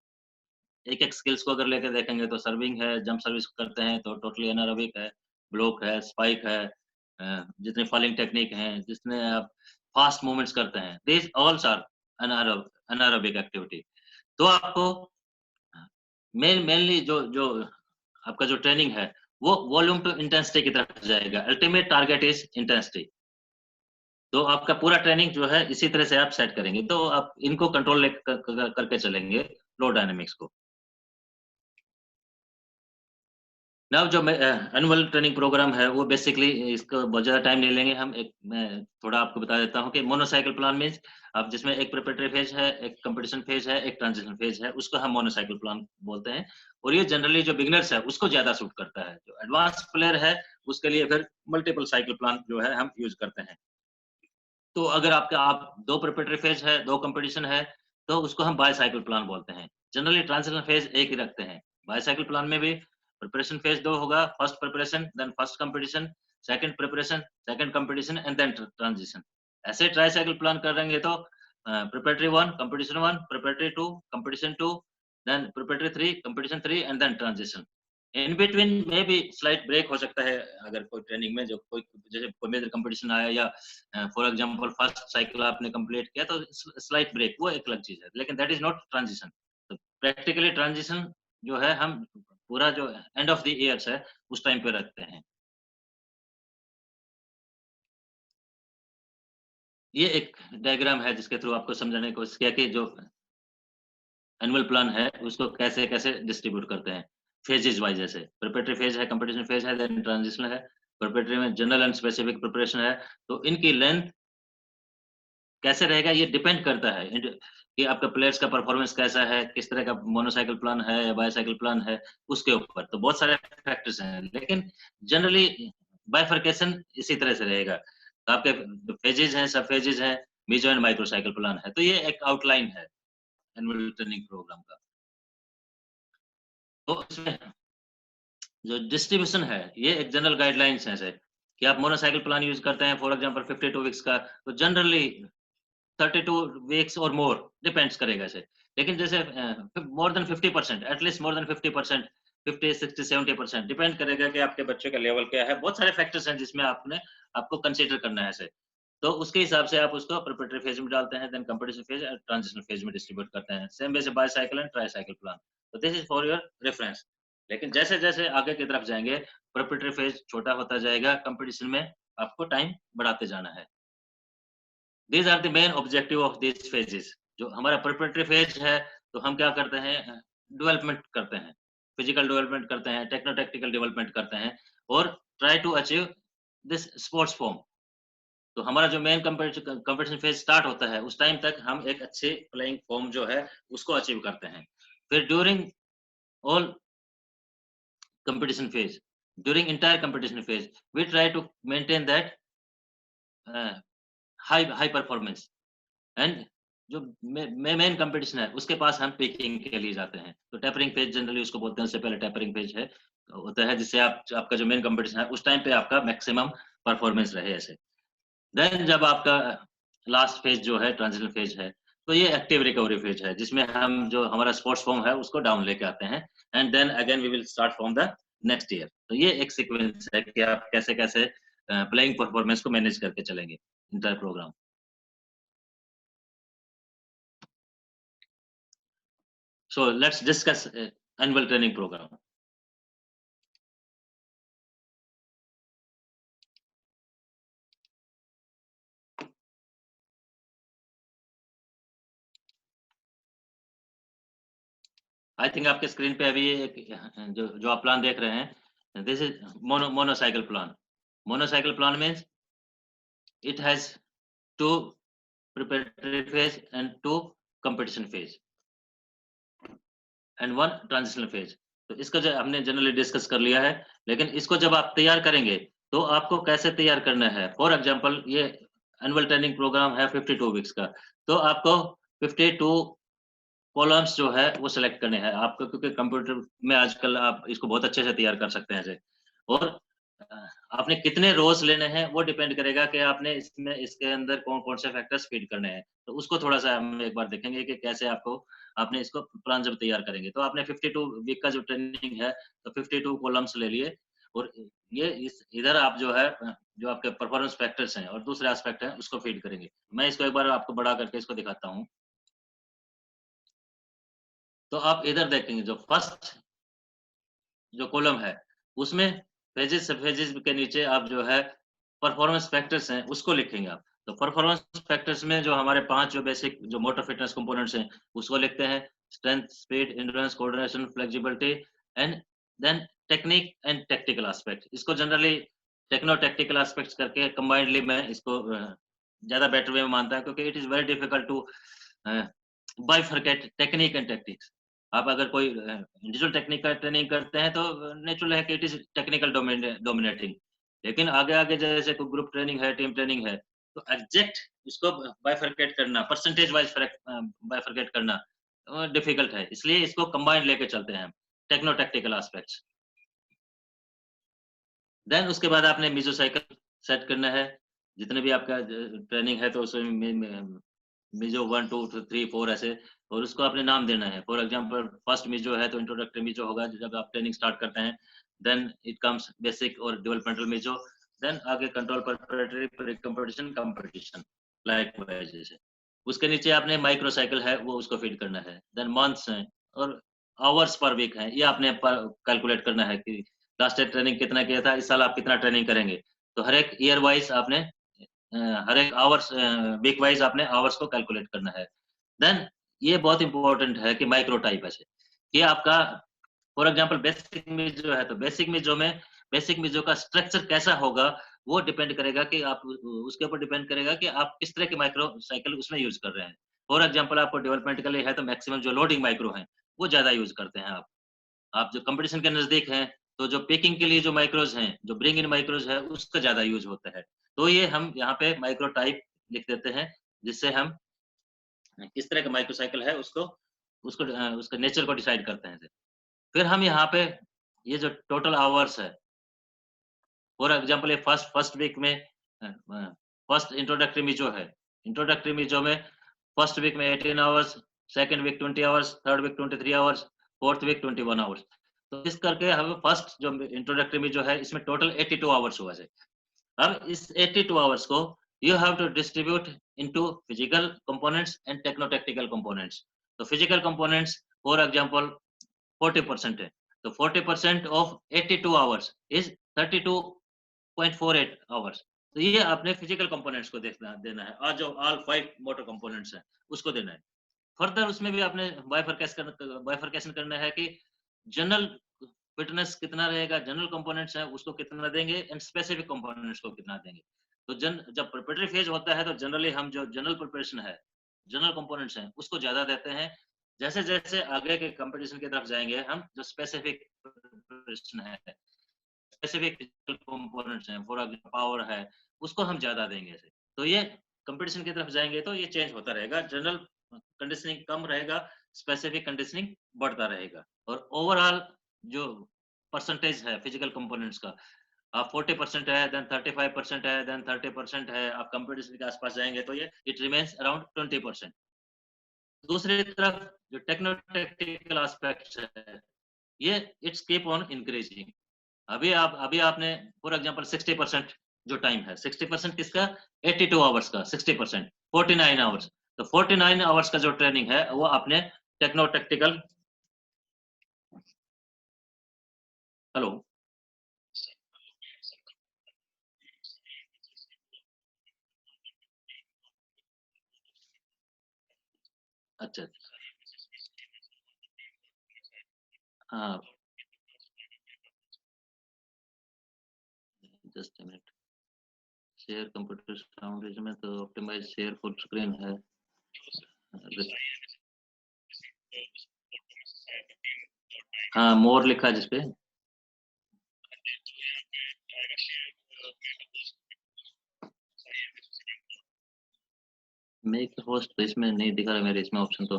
एक एक स्किल्स को अगर लेकर देखेंगे तो सर्विंग है, जंप सर्विस करते हैं तो टोटली एनारोबिक है। ब्लॉक है, स्पाइक है, जितने फॉलिंग टेक्निक हैं, जितने आप फास्ट मूवमेंट्स करते हैं, दिस ऑल्स आर अनारोबिक एक्टिविटी। तो आपको मेनली जो जो आपका जो ट्रेनिंग है वो वॉल्यूम टू इंटेंसिटी की तरफ जाएगा। Ultimate target is intensity. तो आपका पूरा ट्रेनिंग जो है इसी तरह से आप सेट करेंगे, तो आप इनको कंट्रोल करके चलेंगे फ्लो डायनेमिक्स को। नाउ जो एनुअल ट्रेनिंग प्रोग्राम है वो बेसिकली, इसको बहुत ज़्यादा टाइम नहीं लेंगे हम, मैं थोड़ा आपको बता देता हूँ कि मोनोसाइकिल प्लान मीन्स अब जिसमें एक प्रिपरेटरी फेज है, एक कंपटीशन फेज है, एक ट्रांजिशन फेज है, उसको हम मोनोसाइकिल प्लान बोलते हैं। और ये जनरली जो बिगनर्स है उसको ज़्यादा सूट करता है। जो एडवांस प्लेयर है उसके लिए फिर मल्टीपल साइकिल प्लान जो है हम यूज करते हैं। तो अगर आप दो प्रिपरेटरी फेज है, दो कंपटीशन है, तो उसको हम बाईसाइकिल प्लान बोलते हैं। जनरली ट्रांजिशन फेज एक ही रखते हैं। बाईसाइकिल प्लान में भी प्रिपरेशन फेज 2 होगा, first preparation, then first competition, second preparation, second competition and then transition. ऐसे ट्राईसाइकिल प्लान करेंगे तो preparatory 1, competition 1, preparatory 2, competition 2, then preparatory 3, competition 3 and then transition. In between में भी स्लाइट ब्रेक हो सकता है, अगर कोई ट्रेनिंग में जो कोई जैसे कोई मेजर कंपटीशन आया या फॉर एग्जांपल फर्स्ट साइकिल आपने कंप्लीट किया तो स्लाइट ब्रेक, वो एक अलग चीज है, लेकिन दैट इज नॉट ट्रांजिशन। तो प्रैक्टिकली ट्रांजिशन जो है हम पूरा जो एंड ऑफ द ईयर्स है उस टाइम पे रखते हैं। ये एक डायग्राम है जिसके थ्रू आपको समझाने की कोशिश किया कि जो एनुअल प्लान है उसको कैसे कैसे डिस्ट्रीब्यूट करते हैं फेजेज वाइज। जैसे प्रिपरेटरी फेज है, कंपटीशन फेज है, देन ट्रांजिशन है। प्रिपरेटरी में जनरल एंड स्पेसिफिक प्रिपरेशन है, तो इनकी लेंथ कैसे रहेगा ये डिपेंड करता है कि आपका प्लेयर्स का परफॉर्मेंस कैसा है, किस तरह का मोनोसाइकिल प्लान है या बाईसाइकिल प्लान है, उसके ऊपर तो बहुत सारे फैक्टर्स हैं, लेकिन जनरली बाइफर्केशन इसी तरह से रहेगा। तो आपके फेजेज हैं, सब फेजेज हैं, meso and micro cycle plan है। तो ये एक आउटलाइन है एनुअल ट्रेनिंग प्रोग्राम का। तो इसमें जो डिस्ट्रीब्यूशन है ये एक जनरल गाइडलाइंस है, जैसे कि आप मोनोसाइकिल प्लान यूज करते हैं फॉर एग्जांपल 52 वीक्स का, तो जनरली 32 वीक्स और मोर डिपेंड्स करेगा इसे। लेकिन जैसे more than 50%, at least more than 50%, 50, 60, 70% depend करेगा कि आपके बच्चे का लेवल क्या है। बहुत सारे फैक्टर्स हैं जिसमें आपको कंसीडर करना है इसे। तो उसके हिसाब से आप उसको प्रिपरेटरी फेज में डालते हैं, देन कंपटीशन फेज और ट्रांजिशन फेज में डिस्ट्रीब्यूट करते हैं, सेम वैसे बाईसाइकिल एंड ट्राईसाइकिल प्लान। तो this is for your reference. लेकिन जैसे जैसे आगे की तरफ जाएंगे प्रिपरेटरी फेज छोटा होता जाएगा, कंपटीशन में आपको टाइम बढ़ाते जाना है। These are the main objective of these phases। जो हमारा प्रिपरेटरी फेज है तो हम क्या करते हैं, डेवलपमेंट करते हैं, फिजिकल डेवलपमेंट करते हैं, टेक्नो टेक्निकल डेवलपमेंट करते हैं और try to achieve this sports form. तो हमारा जो मेन कंपटीशन फेज स्टार्ट होता है उस टाइम तक हम एक अच्छे प्लेइंग फॉर्म जो है उसको अचीव करते हैं। फिर during all competition phase, during entire competition phase we try to maintain that high performance। And जो मेन कंपटीशन है उसके पास हम पिकिंग के लिए जाते हैं। तो टेपरिंग फेज जनरली उसको बोलते हैं, उससे पहले टेपरिंग फेज है होता है जिससे आपका जो मेन कंपटीशन है उस टाइम पे आपका मैक्सिमम परफॉर्मेंस रहे ऐसे। देन जब आपका लास्ट फेज जो है ट्रांजिशन फेज है, तो ये एक्टिव रिकवरी फेज है जिसमें हम जो हमारा स्पोर्ट्स फॉर्म है उसको डाउन लेके आते हैं and then again we will start from the next year. तो ये एक सीक्वेंस है कि आप कैसे कैसे प्लेइंग परफॉर्मेंस को मैनेज करके चलेंगे inter programme. So let's discuss annual training program. I think आपके स्क्रीन पे अभी एक जो आप प्लान देख रहे हैं, this is monocycle plan. Monocycle plan means it has 2 preparatory phase and 2 competition phase and 1 transitional phase। तो इसका जो हमने जनरली डिस्कस कर लिया है, लेकिन इसको जब आप तैयार करेंगे तो आपको कैसे तैयार करना है। फॉर एग्जांपल ये एनुअल ट्रेनिंग प्रोग्राम है 52 वीक्स का, तो आपको 52 कॉलम्स जो है वो सिलेक्ट करने हैं आपको, क्योंकि कंप्यूटर में आजकल आप इसको बहुत अच्छे से तैयार कर सकते हैं ऐसे। और अ, आपने कितने रोज लेने हैं वो डिपेंड करेगा कि आपने इसमें इसके अंदर कौन कौन से फैक्टर्स फीड करने हैं। तो उसको थोड़ा सा हम एक बार देखेंगे कि कैसे आपने इसको प्लान जब तैयार करेंगे। तो आपने 52 वीक का जो ट्रेनिंग है तो 52 कॉलम्स ले लिए और ये इधर आप जो है जो आपके परफॉर्मेंस फैक्टर्स हैं और दूसरे एस्पेक्ट हैं उसको फीड करेंगे। मैं इसको एक बार आपको बड़ा करके इसको दिखाता हूँ। तो आप इधर देखेंगे जो फर्स्ट जो कॉलम है उसमें फेजेस के नीचे आप जो है परफॉर्मेंस फैक्टर्स हैं उसको लिखेंगे आप। तो परफॉर्मेंस फैक्टर्स में जो हमारे 5 जो बेसिक जो मोटर फिटनेस कंपोनेंट्स हैं उसको लिखते हैं। Strength, speed, endurance, coordination, flexibility and then technique and tactical aspect. इसको जनरली टेक्नो टैक्टिकल एस्पेक्ट्स करके कंबाइंडली मैं इसको ज्यादा बेटर वे में मानता हूं, क्योंकि it is very difficult to bifurcate technique and tactics. आप अगर कोई इंडिविजुअल टेक्निक का ट्रेनिंग करते हैं तो नेचुरल है कि इट इज टेक्निकल डोमिनेटिंग, लेकिन आगे आगे जैसे कोई ग्रुप ट्रेनिंग है, टीम ट्रेनिंग है, तो एग्जैक्ट इसको बाइफरकेट करना, परसेंटेज वाइज बाइफरकेट करना डिफिकल्ट है। इसलिए इसको कंबाइंड लेके चलते हैं टेक्नो टैक्टिकल एस्पेक्ट्स। देन उसके बाद आपने मीजो साइकिल सेट करना है। जितने भी आपका ट्रेनिंग है तो उसमें मीजो 1 2 3 4 ऐसे, और उसको आपने नाम देना है। फॉर एग्जांपल फर्स्ट मीजो है तो इंट्रोडक्टरी मीजो होगा जब आप ट्रेनिंग स्टार्ट करते हैं। देन इट कम्स बेसिक और डेवलपमेंटल मीजो। देन आगे control, preparatory, pre competition, competition, like wise जैसे। उसके नीचे आपने माइक्रो साइकिल है वो उसको फीड करना है। देन मंथ्स हैं और आवर्स पर वीक हैं, ये आपने कैलकुलेट करना है कि लास्ट ईयर ट्रेनिंग कितना किया था, इस साल आप कितना ट्रेनिंग करेंगे। तो हर एक ईयर वाइज आपने हर एक आवर्स वीक वाइज आपने आवर्स को कैलकुलेट करना है। देन ये बहुत इंपॉर्टेंट है कि माइक्रो टाइप ऐसे कि आपका फॉर एग्जांपल बेसिक में जो है तो बेसिक में जो का स्ट्रक्चर कैसा होगा वो डिपेंड करेगा कि आप उसके ऊपर डिपेंड करेगा कि आप किस तरह के माइक्रो साइकिल उसमें यूज कर रहे हैं। फॉर एग्जांपल आपको डेवलपमेंट के लिए है तो मैक्सिमम जो लोडिंग माइक्रो है वो ज्यादा यूज करते हैं आप जो कंपटीशन के नजदीक हैं तो जो पिकिंग के लिए जो माइक्रोज हैं, जो ब्रिंग इन माइक्रोज है उसका ज्यादा यूज होता है। तो ये हम यहाँ पे माइक्रो टाइप लिख देते हैं, जिससे हम किस तरह का माइक्रोसाइकिल है उसको उसको उसका नेचर को डिसाइड करते हैं। फिर हम यहाँ पे ये जो टोटल आवर्स है, फॉर एग्जांपल ये फर्स्ट वीक में फर्स्ट इंट्रोडक्टरी में जो है, इंट्रोडक्टरी में जो में फर्स्ट वीक में 18 hours, second week 20 hours, third week 23 hours, fourth week 21 hours. तो इस करके हमें फर्स्ट जो इंट्रोडक्टरी में जो है इसमें टोटल 82 आवर्स हुआ है। अब इस 82 आवर्स को you have to distribute into physical components and techno-tactical components. तो physical components for example 40% है, तो 40% of 82 hours is 32.48 hours। तो ये आपने physical components को देना है, और जो all 5 motor components हैं उसको देना है। फर्दर उसमें भी आपने बाइफरकेशन करना है कि जनरल फिटनेस कितना रहेगा, जनरल कंपोनेंट्स है उसको कितना देंगे एंड स्पेसिफिक कंपोनेंट्स को कितना देंगे। तो जब प्रिपरेटरी फेज होता है तो जनरली हम जो जनरल प्रिपरेशन है, जनरल कंपोनेंट्स हैं उसको ज्यादा देते हैं। जैसे जैसे आगे के कंपटीशन की तरफ जाएंगे हम जो स्पेसिफिक प्रिपरेशन है, स्पेसिफिक कंपोनेंट्स हैं, फॉर एग्जांपल पावर है उसको हम ज्यादा देंगे ऐसे। तो ये कंपटीशन की तरफ जाएंगे तो ये चेंज होता रहेगा, जनरल कंडीशनिंग कम रहेगा, स्पेसिफिक कंडीशनिंग बढ़ता रहेगा। और ओवरऑल जो परसेंटेज है फिजिकल कंपोनेंट्स का, आप 40% है, देन 35% है, देन 30% है, आप कंपटीशन के आसपास जाएंगे तो ये इट रिमेन्स अराउंड 20%। दूसरी तरफ जो टेक्नो टेक्निकल एस्पेक्ट्स है ये इट्स कीप ऑन इंक्रीजिंग। अभी आपने फॉर एग्जांपल 60% जो टाइम है, 60% किसका, 82 आवर्स का 60%, 49 आवर्स। तो 49 आवर्स का जो ट्रेनिंग है वो आपने टेक्नो टेक्टिकल, हेलो, अच्छा, हाँ, just minute, share computer sound में तो ऑप्टिमाइज शेयर फुल स्क्रीन है। हाँ, मोर लिखा जिसपे, मेक होस्ट तो इसमें नहीं दिखा रहा मेरे इसमें ऑप्शन तो।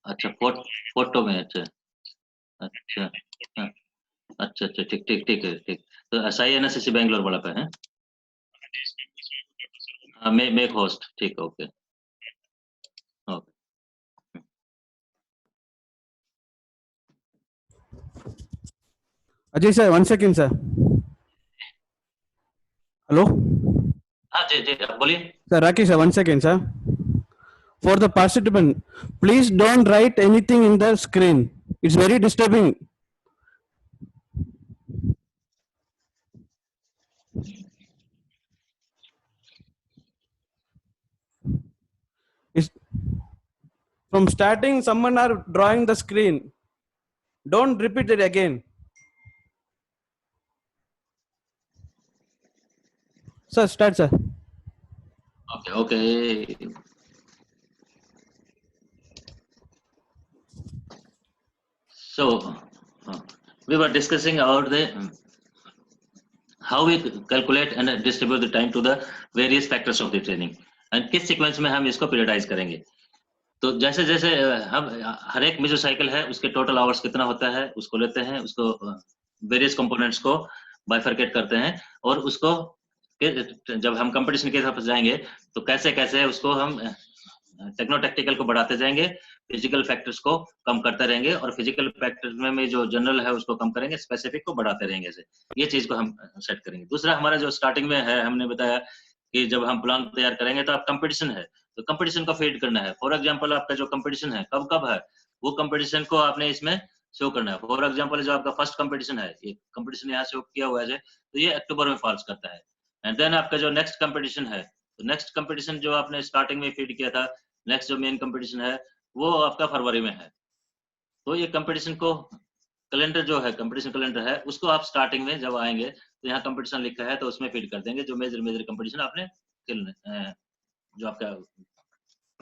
अच्छा, फोटो में, अच्छा अच्छा, हाँ, अच्छा अच्छा, ठीक ठीक ठीक है, ठीक। तो SINSC बैंगलोर वाला पे है। हाँ, मेक होस्ट, ठीक, okay okay. Ajay sir, 1 second sir. Hello? हाँ जी जी, आप बोलिए। Sir, Rakesh sir, 1 second sir. For the participant, please don't write anything in the screen. It's very disturbing. It's, from starting, someone are drawing the screen. Don't repeat it again. Sir, start sir. Okay, okay. So we were discussing about the how we calculate and distribute the time to the various factors of the training and किस sequence में हम इसको पीरियडाइज करेंगे। तो जैसे जैसे हम हर एक मेजो साइकिल है उसके टोटल आवर्स कितना होता है उसको लेते हैं, उसको वेरियस कंपोनेंट्स को बाइफरकेट करते हैं और उसको जब हम कंपटीशन के तरफ जाएंगे तो कैसे कैसे उसको हम टेक्नो टेक्टिकल को बढ़ाते जाएंगे, फिजिकल फैक्टर्स को कम करते रहेंगे और फिजिकल फैक्टर्स में जो जनरल है उसको कम करेंगे, स्पेसिफिक को बढ़ाते रहेंगे। ऐसे ये चीज को हम सेट करेंगे। दूसरा हमारा जो स्टार्टिंग में है, हमने बताया कि जब हम प्लान तैयार करेंगे तो आप कंपटीशन है तो कंपटीशन को फीड करना है। फॉर एग्जांपल आपका जो कंपटीशन है कब कब है वो कंपटीशन को आपने इसमें शो करना है। फॉर एग्जांपल जो आपका फर्स्ट कंपटीशन है, ये कंपटीशन यहाँ शो किया हुआ है तो ये अक्टूबर में फॉल्स करता है। एंड देन आपका जो नेक्स्ट कंपटीशन है, तो नेक्स्ट कंपटीशन जो आपने स्टार्टिंग में फीड किया था, नेक्स्ट जो मेन कंपटीशन है वो आपका फरवरी में है। तो ये कंपटीशन को कैलेंडर जो है, कंपटीशन कैलेंडर है, उसको आप स्टार्टिंग में जब आएंगे तो यहाँ कंपटीशन लिखा है तो उसमें फीड कर देंगे जो मेजर मेजर कंपटीशन आपने जो आपका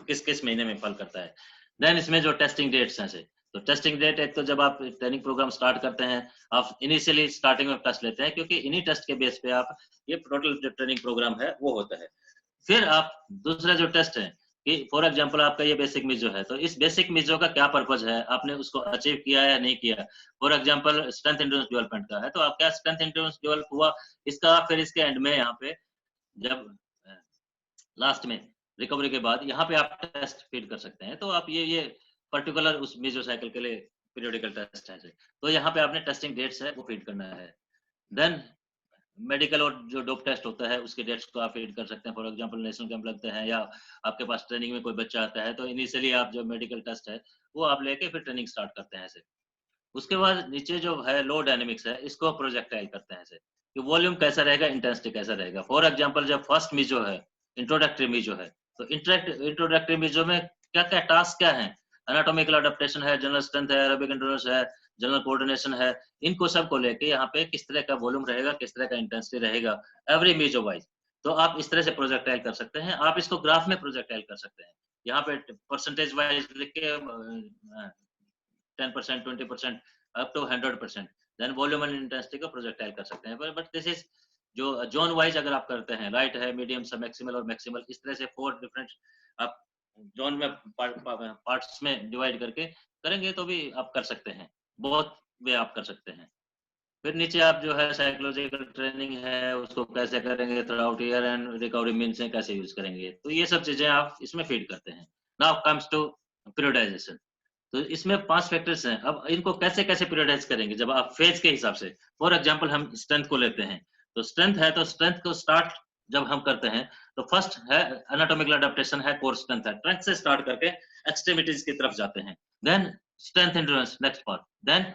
किस किस महीने में फॉल करता है। देन इसमें जो टेस्टिंग डेट्स हैं से, तो टेस्टिंग डेट एक तो जब आप ट्रेनिंग प्रोग्राम स्टार्ट करते हैं आप इनिशियली स्टार्टिंग में टेस्ट लेते हैं क्योंकि इन्हीं टेस्ट के बेस पे आप ये टोटल जो ट्रेनिंग प्रोग्राम है वो होता है। फिर आप दूसरा जो टेस्ट है कि फॉर एग्जांपल आपका ये बेसिक मिजो है तो इस बेसिक मिजो का क्या पर्पज है, आपने उसको अचीव किया या नहीं किया। For example strength endurance development का है तो आप क्या स्ट्रेंथ एंड्योरेंस डेवलप हुआ इसका, फिर इसके एंड में यहाँ पे जब लास्ट में रिकवरी के बाद यहाँ पे आप टेस्ट फीड कर सकते हैं। तो आप ये पर्टिकुलर उस मेजो साइकिल के लिए पीरियोडिकल टेस्ट है तो यहाँ पे आपने टेस्टिंग डेट्स है वो फीड करना है। देन मेडिकल और जो डोप टेस्ट होता है उसके डेट्स को आप फीड कर सकते हैं। फॉर एग्जांपल नेशनल कैंप लगते हैं या आपके पास ट्रेनिंग में कोई बच्चा आता है तो इनिशियली आप जो मेडिकल टेस्ट है वो आप लेके फिर ट्रेनिंग स्टार्ट करते हैं ऐसे। उसके बाद नीचे जो है लो डायनेमिक्स है इसको प्रोजेक्टाइल करते हैं ऐसे कि वॉल्यूम कैसा रहेगा, इंटेंसिटी कैसा रहेगा। फॉर एग्जांपल जब फर्स्ट मीजो है, इंट्रोडक्टरी मीजो है, तो इंट्रोडक्टरी मीजो में क्या क्या टास्क क्या है, एनाटॉमिकल अडेप्टेशन है, जनरल स्ट्रेंथ है, एरोबिक एंड्योरेंस है, जनरल कोऑर्डिनेशन है, इनको सबको लेके यहाँ पे किस तरह का वॉल्यूम रहेगा, किस तरह का इंटेंसिटी रहेगा एवरी मीजो वाइज। तो आप इस तरह से प्रोजेक्टाइल कर सकते हैं। आप इसको ग्राफ में प्रोजेक्टाइल कर सकते हैं, यहाँ पे परसेंटेज वाइज लिख के 10%, 20%, up to 100%, then volume and intensity को प्रोजेक्टाइल कर सकते हैं। बट दिस इज जो जोन वाइज अगर आप करते हैं, राइट है, मीडियम, सब मैक्सिमल और मैक्सिमल, इस तरह से 4 डिफरेंट आप जोन में पार्ट्स में डिवाइड करके करेंगे तो भी आप कर सकते हैं, बहुत वे आप कर सकते हैं। फिर नीचे आप जो है साइकोलॉजिकल ट्रेनिंग है उसको कैसे करेंगे through out year and recovery means है कैसे यूज करेंगे, तो ये सब चीजें आप इसमें फीड करते हैं। Now comes to periodization. तो इसमें 5 फैक्टर्स हैं। अब इनको कैसे कैसे पीरियडाइज करेंगे जब आप फेज के हिसाब से। फॉर एग्जांपल हम स्ट्रेंथ को लेते हैं, तो स्ट्रेंथ है तो स्ट्रेंथ को स्टार्ट जब हम करते हैं तो फर्स्ट है एनाटॉमिकल अडेप्टेशन है, कोर स्ट्रेंथ है, ट्रंक से स्टार्ट करके एक्सट्रीमिटीज की तरफ जाते हैं। Then strength endurance next part, then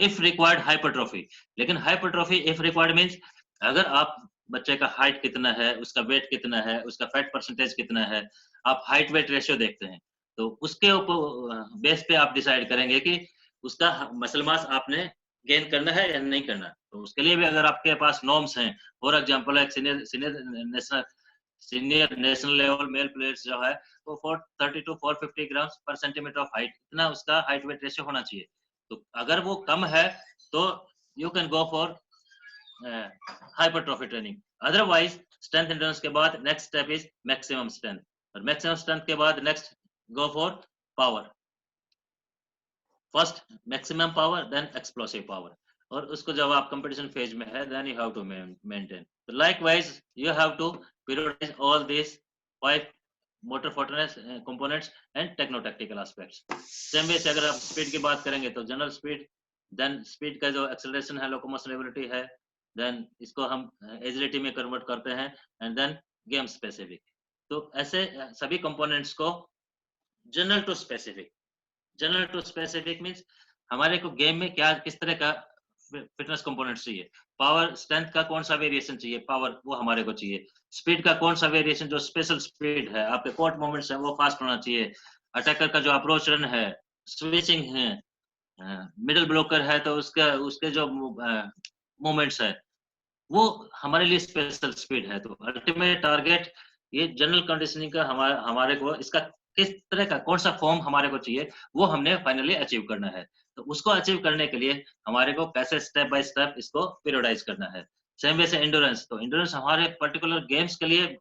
if required hypertrophy. लेकिन हाइपरट्रॉफी इफ रिक्वायर्ड मींस अगर आप बच्चे का हाइट कितना है, उसका वेट कितना है, उसका फैट परसेंटेज कितना है, आप हाइट वेट रेशियो देखते हैं तो उसके ऊपर बेस पे आप डिसाइड करेंगे कि उसका मसल मास आपने गेन करना है या नहीं करना। तो उसके लिए भी अगर आपके पास नॉर्म्स हैं, फॉर एग्जांपल एक senior national level male players जो है वो 430 टू 450 ग्राम पर सेंटीमीटर ऑफ हाइट, इतना उसका हाइट वेट रेशियो होना चाहिए। तो अगर वो कम है तो you can go for hypertrophy training. Otherwise strength endurance के बाद next step is maximum strength, और मैक्सिमम स्ट्रेंथ के बाद next go for power, first maximum power then explosive power, और उसको जब आप competition phase में है then you have to maintain. So likewise you have to periodize all these 5 motor fitness components and techno tactical aspects. Same way से अगर आप speed की बात करेंगे तो general speed, देन स्पीड का जो एक्सेलरेशन है, लोकोमोशन एबिलिटी है, देन इसको हम एजिलिटी में कन्वर्ट करते हैं, एंड देन गेम स्पेसिफिक। तो ऐसे सभी कंपोनेंट्स को general to specific, general to specific means हमारे को गेम में क्या किस तरह का फिटनेस कंपोनेंट्स चाहिए, पावर स्ट्रेंथ का कौन सा वेरिएशन चाहिए, पावर वो हमारे को चाहिए, स्पीड का कौन सा वेरिएशन जो स्पेशल स्पीड है, आपके कोर्ट मूवमेंट्स है वो फास्ट होना चाहिए, अटैकर का जो अप्रोच रन है, स्विचिंग है, मिडिल ब्लॉकर है तो उसका उसके जो मूवमेंट्स है वो हमारे लिए स्पेशल स्पीड है। तो अल्टीमेट टारगेट ये जनरल कंडीशनिंग का हमारे को इसका किस तरह का कौन सा फॉर्म हमारे को चाहिए वो हमने फाइनली अचीव करना है। तो उसको अचीव करने के लिए हमारे को कैसे स्टेप बाय स्टेप इसको पीरियडाइज करना है। सेम वैसे एंडोरेंस, तो एंडोरेंस हमारे पर्टिकुलर गेम्स के लिए,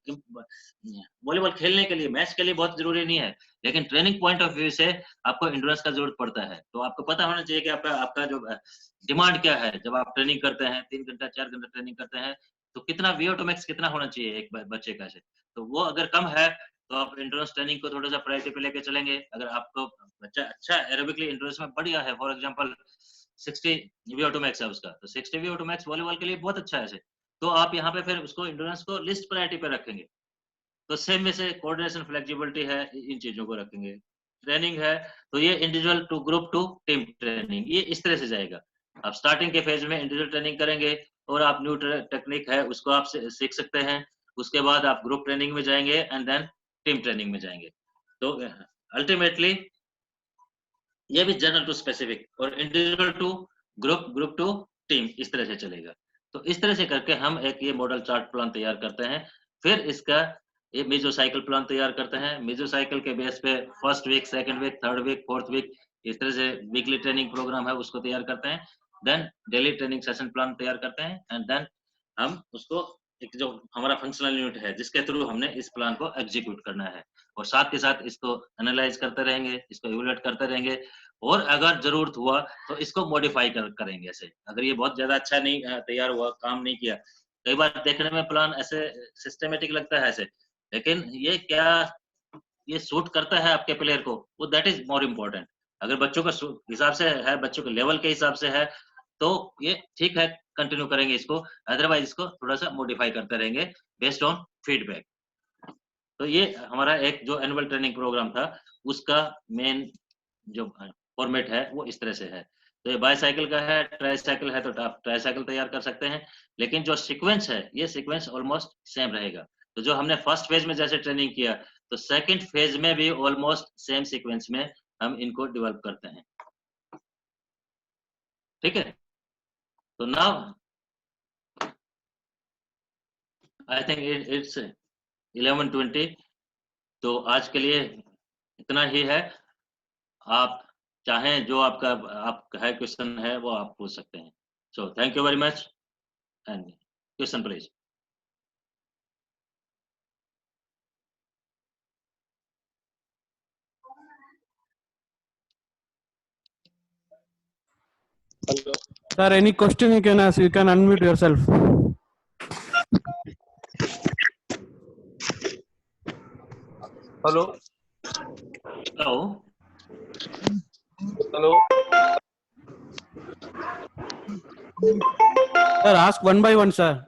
वॉलीबॉल खेलने के लिए, मैच के लिए बहुत जरूरी नहीं है, लेकिन ट्रेनिंग पॉइंट ऑफ व्यू से आपको एंडोरेंस का जरूरत पड़ता है। तो आपको पता होना चाहिए कि आपका आपका जो डिमांड क्या है। जब आप ट्रेनिंग करते हैं 3 घंटा 4 घंटा ट्रेनिंग करते हैं तो कितना VO2 max कितना होना चाहिए एक बच्चे का से, तो वो अगर कम है तो आप एंड्योरेंस ट्रेनिंग को थोड़ा सा प्रायोरिटी पे लेके चलेंगे। अगर आपको बच्चा अच्छा एरोबिकली एंड्योरेंस में बढ़िया है, फॉर एग्जांपल 60 VO2 max है उसका, तो 60 VO2 max वॉलीबॉल के लिए बहुत अच्छा है ऐसे, तो आप यहाँ पे फिर उसको एंड्योरेंस को लिस्ट प्रायोरिटी पे रखेंगे। तो सेम में से कोऑर्डिनेशन फ्लेक्सिबिलिटी है, इन चीजों को रखेंगे। ट्रेनिंग है तो ये individual to group to team training, ये इस तरह से जाएगा। आप स्टार्टिंग के फेज में इंडिविजुअल ट्रेनिंग करेंगे और आप न्यू टेक्निक है उसको आप सीख सकते हैं, उसके बाद आप ग्रुप ट्रेनिंग में जाएंगे एंड देन टीम ट्रेनिंग में जाएंगे। तो अल्टीमेटली ये भी जनरल टू स्पेसिफिक और individual to group, group to team, इस तरह से चलेगा। तो इस तरह से करके हम एक ये मॉडल चार्ट प्लान तैयार करते हैं। फिर इसका ये मेजो साइकिल प्लान तैयार करते हैं। मेजो साइकिल के बेस पे first week, second week, third week, fourth week, इस तरह से वीकली ट्रेनिंग प्रोग्राम है उसको तैयार करते हैं। Then daily training session plan तैयार करते हैं एंड देन हम उसको एक जो हमारा फंक्शनल यूनिट है जिसके थ्रू हमने इस प्लान को एग्जीक्यूट करना है, और साथ के साथ इसको एनालाइज करते रहेंगे, इसको इवैल्यूएट करते रहेंगे, और अगर जरूरत हुआ तो इसको मॉडिफाई करेंगे। ऐसे अगर ये बहुत ज्यादा अच्छा नहीं तैयार हुआ, काम नहीं किया, कई बार देखने में प्लान ऐसे सिस्टमेटिक लगता है ऐसे, लेकिन ये क्या ये सूट करता है आपके प्लेयर को, वो दैट इज मोर इम्पोर्टेंट। अगर बच्चों के हिसाब से है, बच्चों के लेवल के हिसाब से है, तो ये ठीक है, कंटिन्यू करेंगे इसको, अदरवाइज इसको थोड़ा सा मॉडिफाई करते रहेंगे बेस्ड ऑन फीडबैक। तो ये हमारा एक जो एनुअल ट्रेनिंग प्रोग्राम था उसका मेन जो फॉर्मेट है वो इस तरह से है। तो ये बाईसाइकिल का है, ट्राईसाइकिल है तो आप ट्राईसाइकिल तैयार कर सकते हैं, लेकिन जो सीक्वेंस है ये सीक्वेंस ऑलमोस्ट सेम रहेगा। तो जो हमने फर्स्ट फेज में जैसे ट्रेनिंग किया तो सेकंड फेज में भी ऑलमोस्ट सेम सीक्वेंस में हम इनको डेवलप करते हैं। ठीक है, तो नाउ आई थिंक इट्स 11:20। तो आज के लिए इतना ही है। आप चाहें जो आपका है क्वेश्चन है वो आप पूछ सकते हैं। So thank you very much and question please. Sir, any question you can ask, you can unmute yourself. Hello. Hello. Hello. Sir, ask one by one, sir.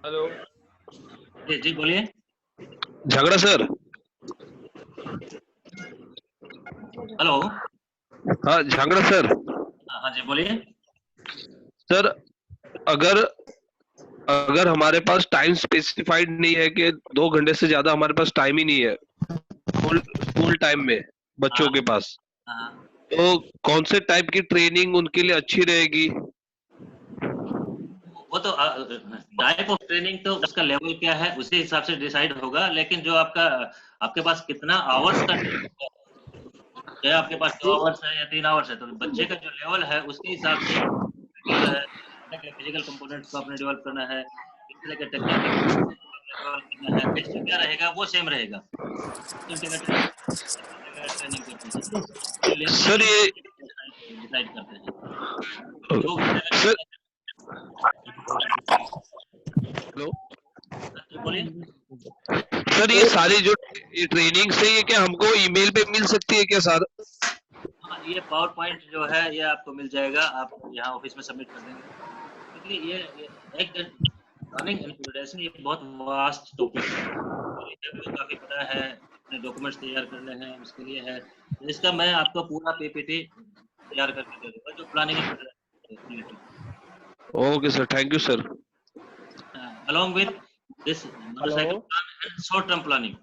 Hello जी बोलिए। झगड़ा सर। हेलो। हाँ झगड़ा सर। हाँ जी बोलिए। Sir अगर हमारे पास टाइम स्पेसिफाइड नहीं है कि 2 घंटे से ज्यादा हमारे पास टाइम ही नहीं है फुल टाइम में बच्चों के पास, तो कौन से टाइप की ट्रेनिंग उनके लिए अच्छी रहेगी? वो तो टाइप ऑफ ट्रेनिंग तो उसका लेवल क्या है उसी हिसाब से डिसाइड होगा, लेकिन जो आपके पास कितना आवर्स का क्या आपके पास 2 आवर्स है या 3 आवर्स है, तो बच्चे का जो लेवल है उसके हिसाब से फिजिकल कंपोनेंट्स को आपने डेवलप करना है, इस तरह के टेक्निकल डेवलप करना है, बेस्ट क्या रहेगा वो सेम रहेगा। ट्रेनिंग करते हैं सर ये डिसाइड करते हैं। सर हेलो बोलिए। सर ये सारी जो ट्रेनिंग से ये क्या हमको ईमेल पे मिल सकती है क्या सर? हाँ, ये पावर पॉइंट जो है ये आपको मिल जाएगा, आप यहाँ ऑफिस में सबमिट कर देंगे, क्योंकि ये एक रनिंग इंप्लीमेंटेशन ये बहुत वास्ट टॉपिक है, तो काफी बड़ा है, अपने डॉक्यूमेंट्स तैयार करने हैं, उसके लिए है। इसका मैं आपको पूरा पीपीटी तैयार करके दे दूंगा जो प्लानिंग है। Okay sir, thank you sir. along with this motorcycle plan and short term planning,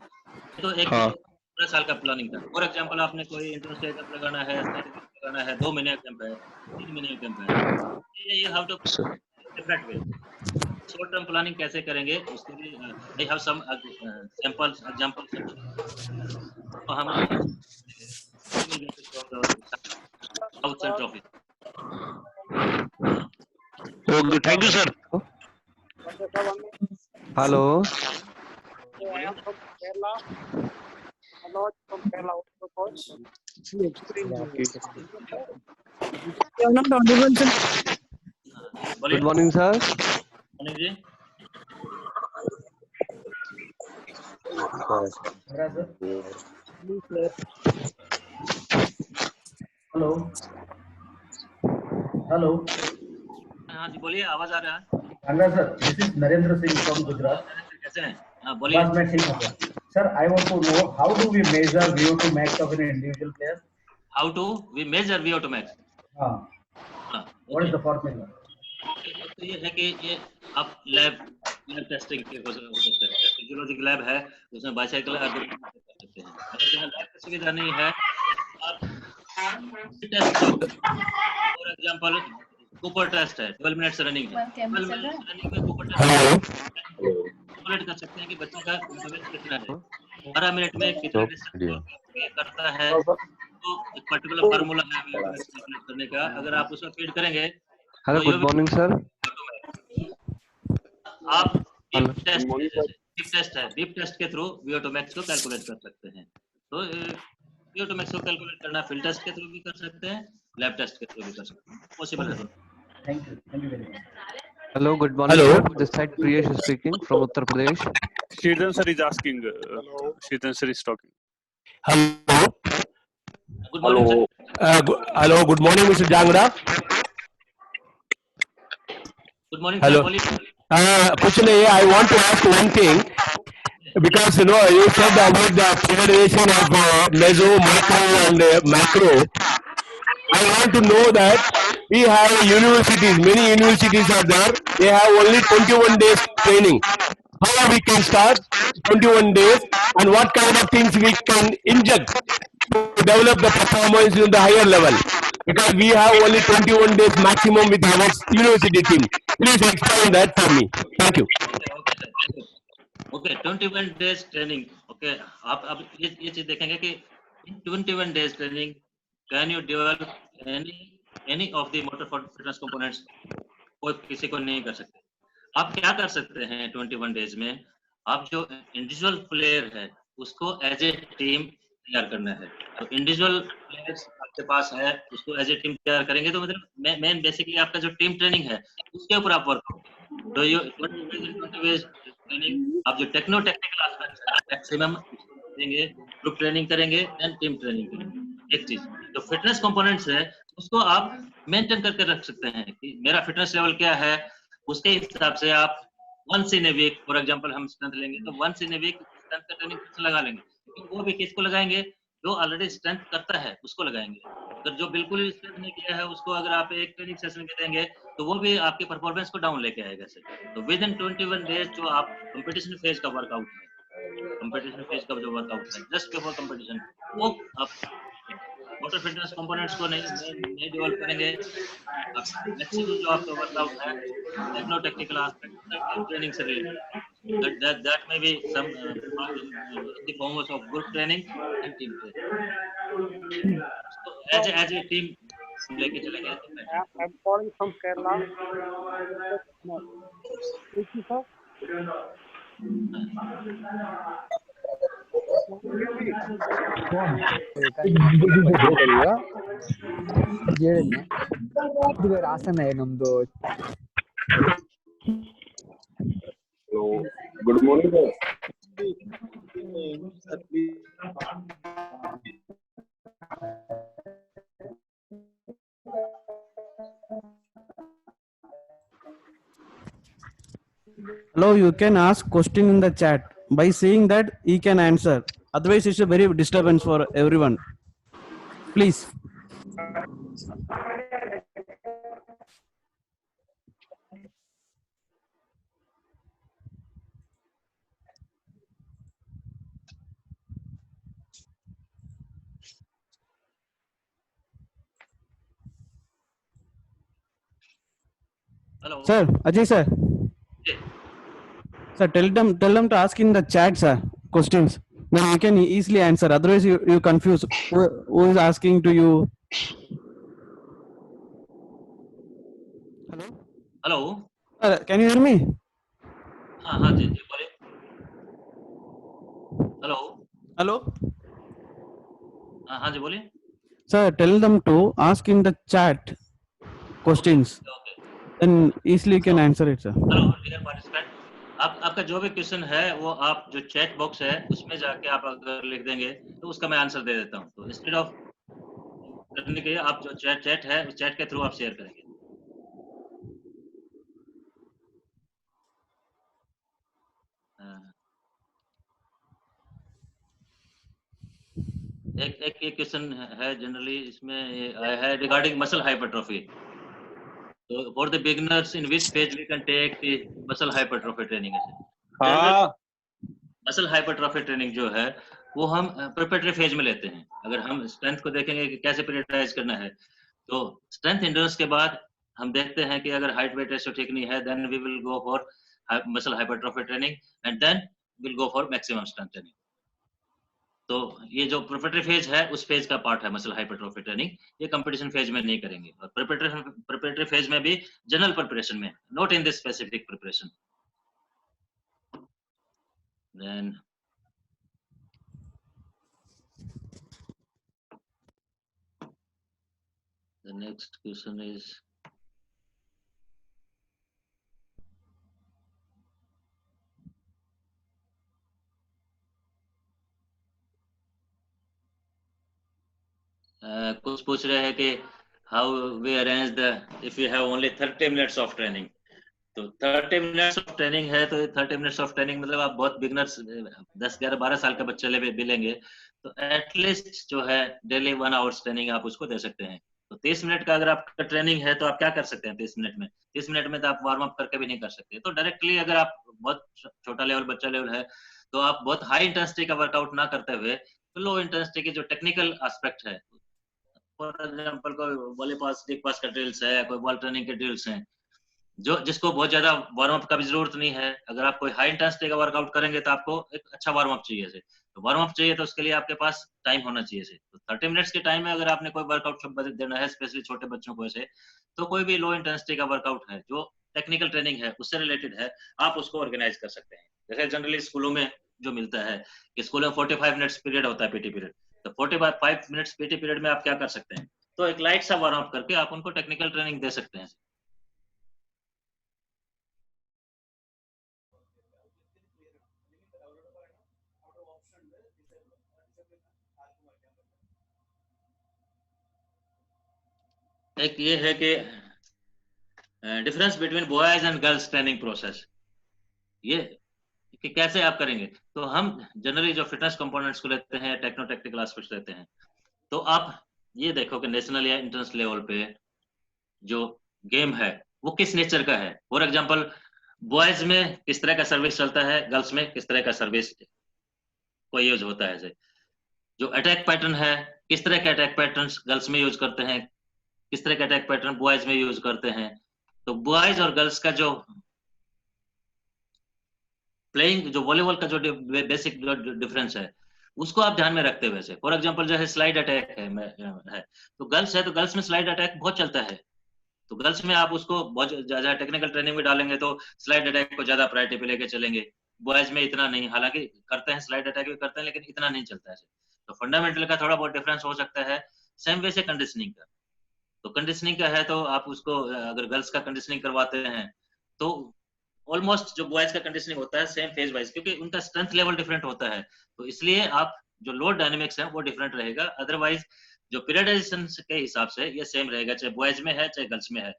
तो एक हाँ। पूरा साल का प्लानिंग था। फॉर एग्जांपल आपने कोई इंटरेस्ट रेट लगाना है, लगाना है, 2 महीने का कैंप है, 3 महीने का कैंप है, ये how to different way short term planning कैसे करेंगे उसके लिए I have some samples examples. तो हम south centre office. Okay, thank you sir. Hello good morning sir. Morning जी। Hello hello. हाँ जी बोलिए, आवाज आ रहा है। Hello sir, this is Narendra Singh from Gujarat. कैसे हैं? हाँ बोलिए। बस मैं ठीक हूँ सर। Sir, I want to know how do we major VO2 max of an individual player? How do we measure VO2 max? हाँ, हाँ, what is the formula? तो ये है कि ये आप लैब टेस्टिंग के हो सकता है। फिजियोलॉजिक लैब है, उसमें बाइसाइकिल कर सकते हैं। अगर जहाँ लैब की सुविधा नहीं है, आप test for example Cooper test है, 12 मिनट्स रनिंग है, 12 मिनट्स रनिंग में कूपर टेस्ट कैलकुलेट कर सकते हैं कि बच्चे का वेट कितना है, 12 मिनट में कितना डिस्टेंस करता है। तो एक पर्टिकुलर फार्मूला है कैलकुलेट करने का, अगर आप उसमें फीड करेंगे। Hello good morning sir. आप बीप टेस्ट है, बीप टेस्ट के थ्रू VO2 max को कैलकुलेट कर सकते हैं। तो VO2 max को कैलकुलेट करना फील्ड टेस्ट के थ्रू भी कर सकते हैं, लैब टेस्ट के थ्रू भी कर सकते हैं, पॉसिबल है। Thank you very much. Hello good morning sir, this side Priyesh speaking from Uttar Pradesh. Shridan sir is asking. Shridan sir is talking. Hello. Good morning sir. Hello. Good morning, Mr. Jangra. Good morning Hello. Sir, बोलिए। कुछ नहीं, I want to ask one thing because you said about the federation of meso, micro, and macro. I want to know that we have universities. Many universities are there. They have only 21 days training. How we can start 21 days, and what kind of things we can inject to develop the performance in the higher level? Because we have only 21 days maximum with our university team. Please explain that for me. Thank you. Okay 21 days training. Okay आप अब ये चीज देखेंगे कि 21 days training can you develop any of the motor fitness components, कोई किसी को नहीं कर सकते। आप क्या कर सकते हैं 21 डेज में, आप जो इंडिविजुअल प्लेयर है उसको एज ए टीम तैयार करना है। तो इंडिविजुअल प्लेयर्स आपके पास है, उसको एज ए टीम तैयार करेंगे तो मतलब मेन बेसिकली आपका जो टीम ट्रेनिंग है उसके ऊपर आप वर्क करो। तो ये 20 डेज ट्रेनिंग आप जो टेक्निकल एस्पेक्ट मैक्सिमम देंगे, ग्रुप ट्रेनिंग करेंगे एंड टीम ट्रेनिंग करेंगे। एक चीज जो फिटनेस कंपोनेंट्स है उसको आप मेंटेन करके रख सकते हैं कि मेरा फिटनेस लेवल क्या है, उसके हिसाब से आप once in a week, for example हम स्ट्रेंथ लेंगे तो once in a week strength का ट्रेनिंग लगा लेंगे, क्योंकि वो भी किसको लगाएंगे, जो ऑलरेडी स्ट्रेंथ करता है उसको लगाएंगे। अगर जो बिल्कुल ही स्ट्रेंथ नहीं किया है उसको अगर आप एक ट्रेनिंग सेशन भी देंगे तो वो भी आपकी परफॉर्मेंस को डाउन लेके आएगा सर। तो विद इन 21 डेज जो आप कंपटीशन फेज का वर्कआउट है, कंपटीशन फेज का जो वर्कआउट है जस्ट बिफोर कंपटीशन, वो आप मोटर फिटनेस कंपोनेंट्स को नहीं डेवलप करेंगे। मैक्सिमम जो आपका वर्कआउट है टेक्नो टेक्निकल एस्पेक्ट ट्रेनिंग से related, that may be some the form of group training and team training. So as a team लेके चलेंगे तो I'm calling from Kerala. Thank you, sir. Hassan ನಮ್ದು Good morning, sir. Hello, you can ask question in the chat. By saying that, he can answer. Otherwise, it's a very disturbance for everyone. Please. Hello. Sir, Ajay sir. Yeah. Sir, tell them to ask in the chat, sir, questions. Then you can easily answer. Otherwise, you confuse who is asking to you. Hello. Hello. Can you hear me? हाँ जी जी बोलिए. Hello. Hello. हाँ जी बोलिए. Sir, tell them to ask in the chat questions. Okay. Then easily you can answer it, sir. Hello dear participant, आपका जो भी question है वो आप जो चैट बॉक्स है उसमें जाके आप अगर लिख देंगे तो उसका मैं आंसर दे देता हूँ. तो इंस्टेड ऑफ करने के आप जो चैट है उस चैट के थ्रू आप शेयर करेंगे. एक क्वेश्चन है जनरली इसमें है regarding muscle hypertrophy. So for the beginners, in which phase we can take the muscle hypertrophy training? Muscle hypertrophy training जो है वो हम प्रिपरेटरी फेज में लेते हैं. अगर हम स्ट्रेंथ को देखेंगे कि कैसे प्रियोरिटाइज करना है, तो स्ट्रेंथ एंड्योरेंस के बाद हम देखते हैं कि अगर हाइट वेट रेशियो ठीक नहीं है, then we will go for muscle hypertrophy training and then will go for maximum strength training. तो ये जो प्रिपरेटरी फेज है उस फेज का पार्ट है मसल हाइपरट्रोफी ट्रेनिंग. ये कंपटीशन फेज में नहीं करेंगे. और प्रिपरेटरी फेज में भी जनरल प्रिपरेशन में, not in this specific preparation. Then the next question is कुछ पूछ रहे हैं कि how we arrange the if we have only 30 minutes of training. तो 30 मिनट्स ऑफ ट्रेनिंग है तो 30 मिनट्स ऑफ ट्रेनिंग मतलब आप बहुत बिगनर्स 10 11 12 साल के बच्चे भी लेंगे तो एटलीस्ट जो है डेली 1 आवर्स ट्रेनिंग आप उसको दे सकते हैं. तो 30 मिनट का अगर आपका ट्रेनिंग है तो आप क्या कर सकते हैं 30 मिनट में. 30 मिनट में तो आप वार्म अप करके भी नहीं कर सकते. तो डायरेक्टली अगर आप बहुत छोटा लेवल बच्चा लेवल है तो आप बहुत हाई इंटेंसिटी का वर्कआउट ना करते हुए तो लो इंटेंसिटी के जो टेक्निकल एस्पेक्ट है, फॉर एग्जांपल कोई वॉलीबॉल स्टिक पास का ड्रिल्स है, कोई बॉल ट्रेनिंग के ड्रिल्स हैं, जो जिसको बहुत ज्यादा वार्म अप का भी जरूरत नहीं है. अगर आप कोई हाई इंटेंसिटी का वर्कआउट करेंगे तो आपको एक अच्छा वार्म अप चाहिए से. तो वार्म अप चाहिए तो उसके लिए आपके पास टाइम होना चाहिए से. तो 30 मिनट्स के टाइम में अगर आपने कोई वर्कआउट देना है स्पेशली छोटे बच्चों को ऐसे, तो कोई भी लो इंटेंसिटी का वर्कआउट है जो टेक्निकल ट्रेनिंग है उससे रिलेटेड है, आप उसको ऑर्गेनाइज कर सकते हैं. जैसे जनरली स्कूलों में जो मिलता है कि स्कूल में 45 मिनट्स पीरियड होता है पीटी पीरियड. तो 45 मिनट्स पीटी पीरियड में आप क्या कर सकते हैं, तो एक लाइट सा वार्म अप करके आप उनको टेक्निकल ट्रेनिंग दे सकते हैं. एक ये है कि difference between boys and girls training process, ये कि कैसे आप करेंगे. तो हम जनरली जो फिटनेस कंपोनेंट्स को लेते हैं, टेक्नो टेक्निकल एस्पेक्ट्स लेते हैं, तो आप ये देखो कि नेशनल या इंटरनेशनल लेवल पे जो गेम है वो किस नेचर का है. फॉर एग्जांपल बॉयज में किस तरह का सर्विस चलता है, गर्ल्स में किस तरह का सर्विस को यूज होता है. जो अटैक पैटर्न है, किस तरह के अटैक पैटर्न्स गर्ल्स में यूज करते हैं, किस तरह के अटैक पैटर्न बॉयज में यूज करते हैं. तो बॉयज और गर्ल्स का जो प्लेइंग जो वॉलीबॉल का जो बेसिक डिफरेंस है उसको आप ध्यान में रखते हुए से, फॉर एग्जांपल जो है स्लाइड अटैक है तो गर्ल्स है तो गर्ल्स में स्लाइड अटैक बहुत चलता है. तो गर्ल्स में आप उसको बहुत ज्यादा टेक्निकल ट्रेनिंग में डालेंगे तो स्लाइड अटैक को ज्यादा प्रायोरिटी पे लेके चलेंगे. बॉयज में इतना नहीं, हालांकि करते हैं स्लाइड अटैक भी करते हैं लेकिन इतना नहीं चलता है. तो फंडामेंटल का थोड़ा बहुत डिफरेंस हो सकता है. सेम वे से कंडीशनिंग का, तो कंडीशनिंग का है तो आप उसको अगर गर्ल्स का कंडीशनिंग करवाते हैं तो ऑलमोस्ट जो बॉयज का कंडीशनिंग होता है सेम फेज वाइज, क्योंकि उनका स्ट्रेंथ लेवल डिफरेंट होता है. तो इसलिए आप जो लोड डायनेमिक्स है वो डिफरेंट रहेगा. अदरवाइज जो पीरियडाइजेशन के हिसाब से ये सेम रहेगा, चाहे बॉयज में है चाहे गर्ल्स में है.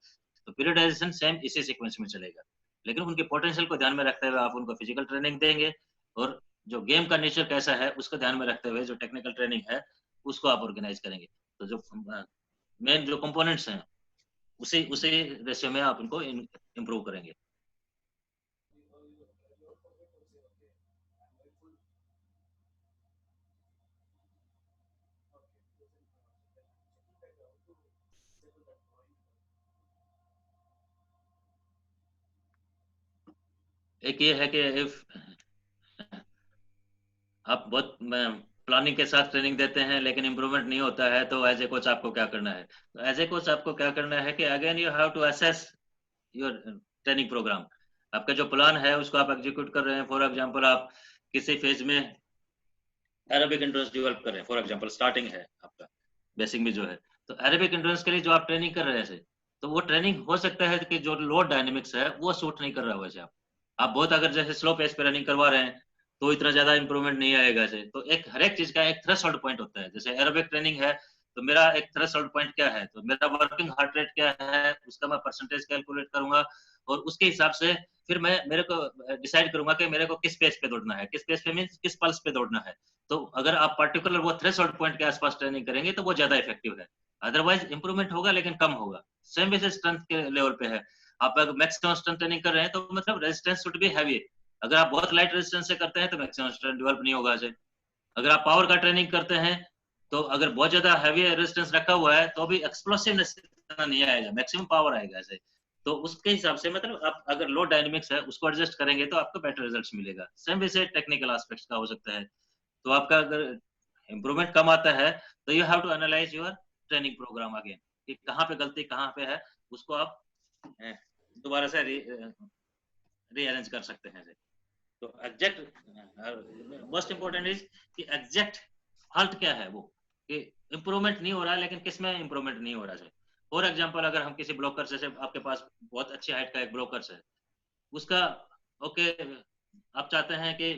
तो पीरियडाइजेशन सेम इसी सीक्वेंस में चलेगा. लेकिन उनके पोटेंशियल को ध्यान में रखते हुए आप उनको फिजिकल ट्रेनिंग देंगे, और जो गेम का नेचर कैसा है उसको ध्यान में रखते हुए जो टेक्निकल ट्रेनिंग है उसको आप ऑर्गेनाइज करेंगे। तो जो मेन जो कंपोनेंट्स हैं उसी उसी रेशियो में आप उनको इम्प्रूव करेंगे। एक ये है कि इफ आप बहुत प्लानिंग के साथ ट्रेनिंग देते हैं लेकिन इम्प्रूवमेंट नहीं होता है, तो एज ए कोच आपको क्या करना है? तो एज ए कोच आपको क्या करना है कि again you have to assess your training program. आपका जो प्लान है उसको आप एग्जीक्यूट कर रहे हैं। फॉर एग्जांपल आप किसी फेज में अरेबिक एंड्योरेंस डेवलप कर रहे हैं, फॉर एग्जांपल स्टार्टिंग है आपका बेसिक में जो है, तो अरेबिक एंड्योरेंस के लिए जो आप ट्रेनिंग कर रहे हैं तो वो ट्रेनिंग हो सकता है कि जो लोड डायनेमिक्स है वो सूट नहीं कर रहा है वैसे आप बहुत अगर जैसे स्लो पेस पे रनिंग करवा रहे हैं तो इतना ज्यादा इंप्रूवमेंट नहीं आएगा ऐसे। तो एक हर एक चीज का एक थ्रेशोल्ड पॉइंट होता है। जैसे एरोबिक ट्रेनिंग है तो मेरा एक थ्रेशोल्ड पॉइंट क्या है, तो मेरा वर्किंग हार्ट रेट क्या है उसका मैं परसेंटेज कैलकुलेट करूंगा, और उसके हिसाब से फिर मैं मेरे को डिसाइड करूंगा कि मेरे को किस पेस पे दौड़ना है, किस पेस पे मींस किस पल्स पे दौड़ना है। तो अगर आप पर्टिकुलर वो थ्रेशोल्ड पॉइंट के आसपास ट्रेनिंग करेंगे तो वो ज्यादा इफेक्टिव है। अदरवाइज इंप्रूवमेंट होगा लेकिन कम होगा। सेम वैसे स्ट्रेंथ के लेवल पे है, आप अगर मैक्सिमम स्ट्रेंथ ट्रेनिंग कर रहे हैं तो मतलब रेजिस्टेंस शुड बी हैवी। अगर आप बहुत लाइट रेजिस्टेंस से करते हैं तो मैक्सिमम स्ट्रेंथ डेवलप नहीं होगा ऐसे। अगर आप पावर का ट्रेनिंग करते हैं तो अगर बहुत ज्यादा हैवी रेजिस्टेंस रखा हुआ है तो भी एक्सप्लोसिवनेस इतना नहीं आएगा, मैक्सिमम पावर आएगा ऐसे। तो उसके हिसाब से मतलब आप अगर लो डायनेमिक्स है उसको एडजस्ट करेंगे तो आपको बेटर रिजल्ट्स मिलेगा। सेम वैसे टेक्निकल एस्पेक्ट्स का हो सकता है। तो आपका अगर इम्प्रूवमेंट कम आता है तो you have to analyse your training program again कि कहाँ पे गलती कहाँ पे है, उसको आप दोबारा से रीअरेंज कर सकते हैं। तो एग्जैक्ट मोस्ट इंपोर्टेंट इज कि एग्जैक्ट फॉल्ट क्या है, वो कि इंप्रूवमेंट नहीं हो रहा है लेकिन किस में इंप्रूवमेंट नहीं हो रहा है। फॉर एग्जांपल अगर हम किसी ब्लॉकर से आपके पास बहुत अच्छी हाइट का एक ब्लॉकर है, उसका ओके आप चाहते हैं कि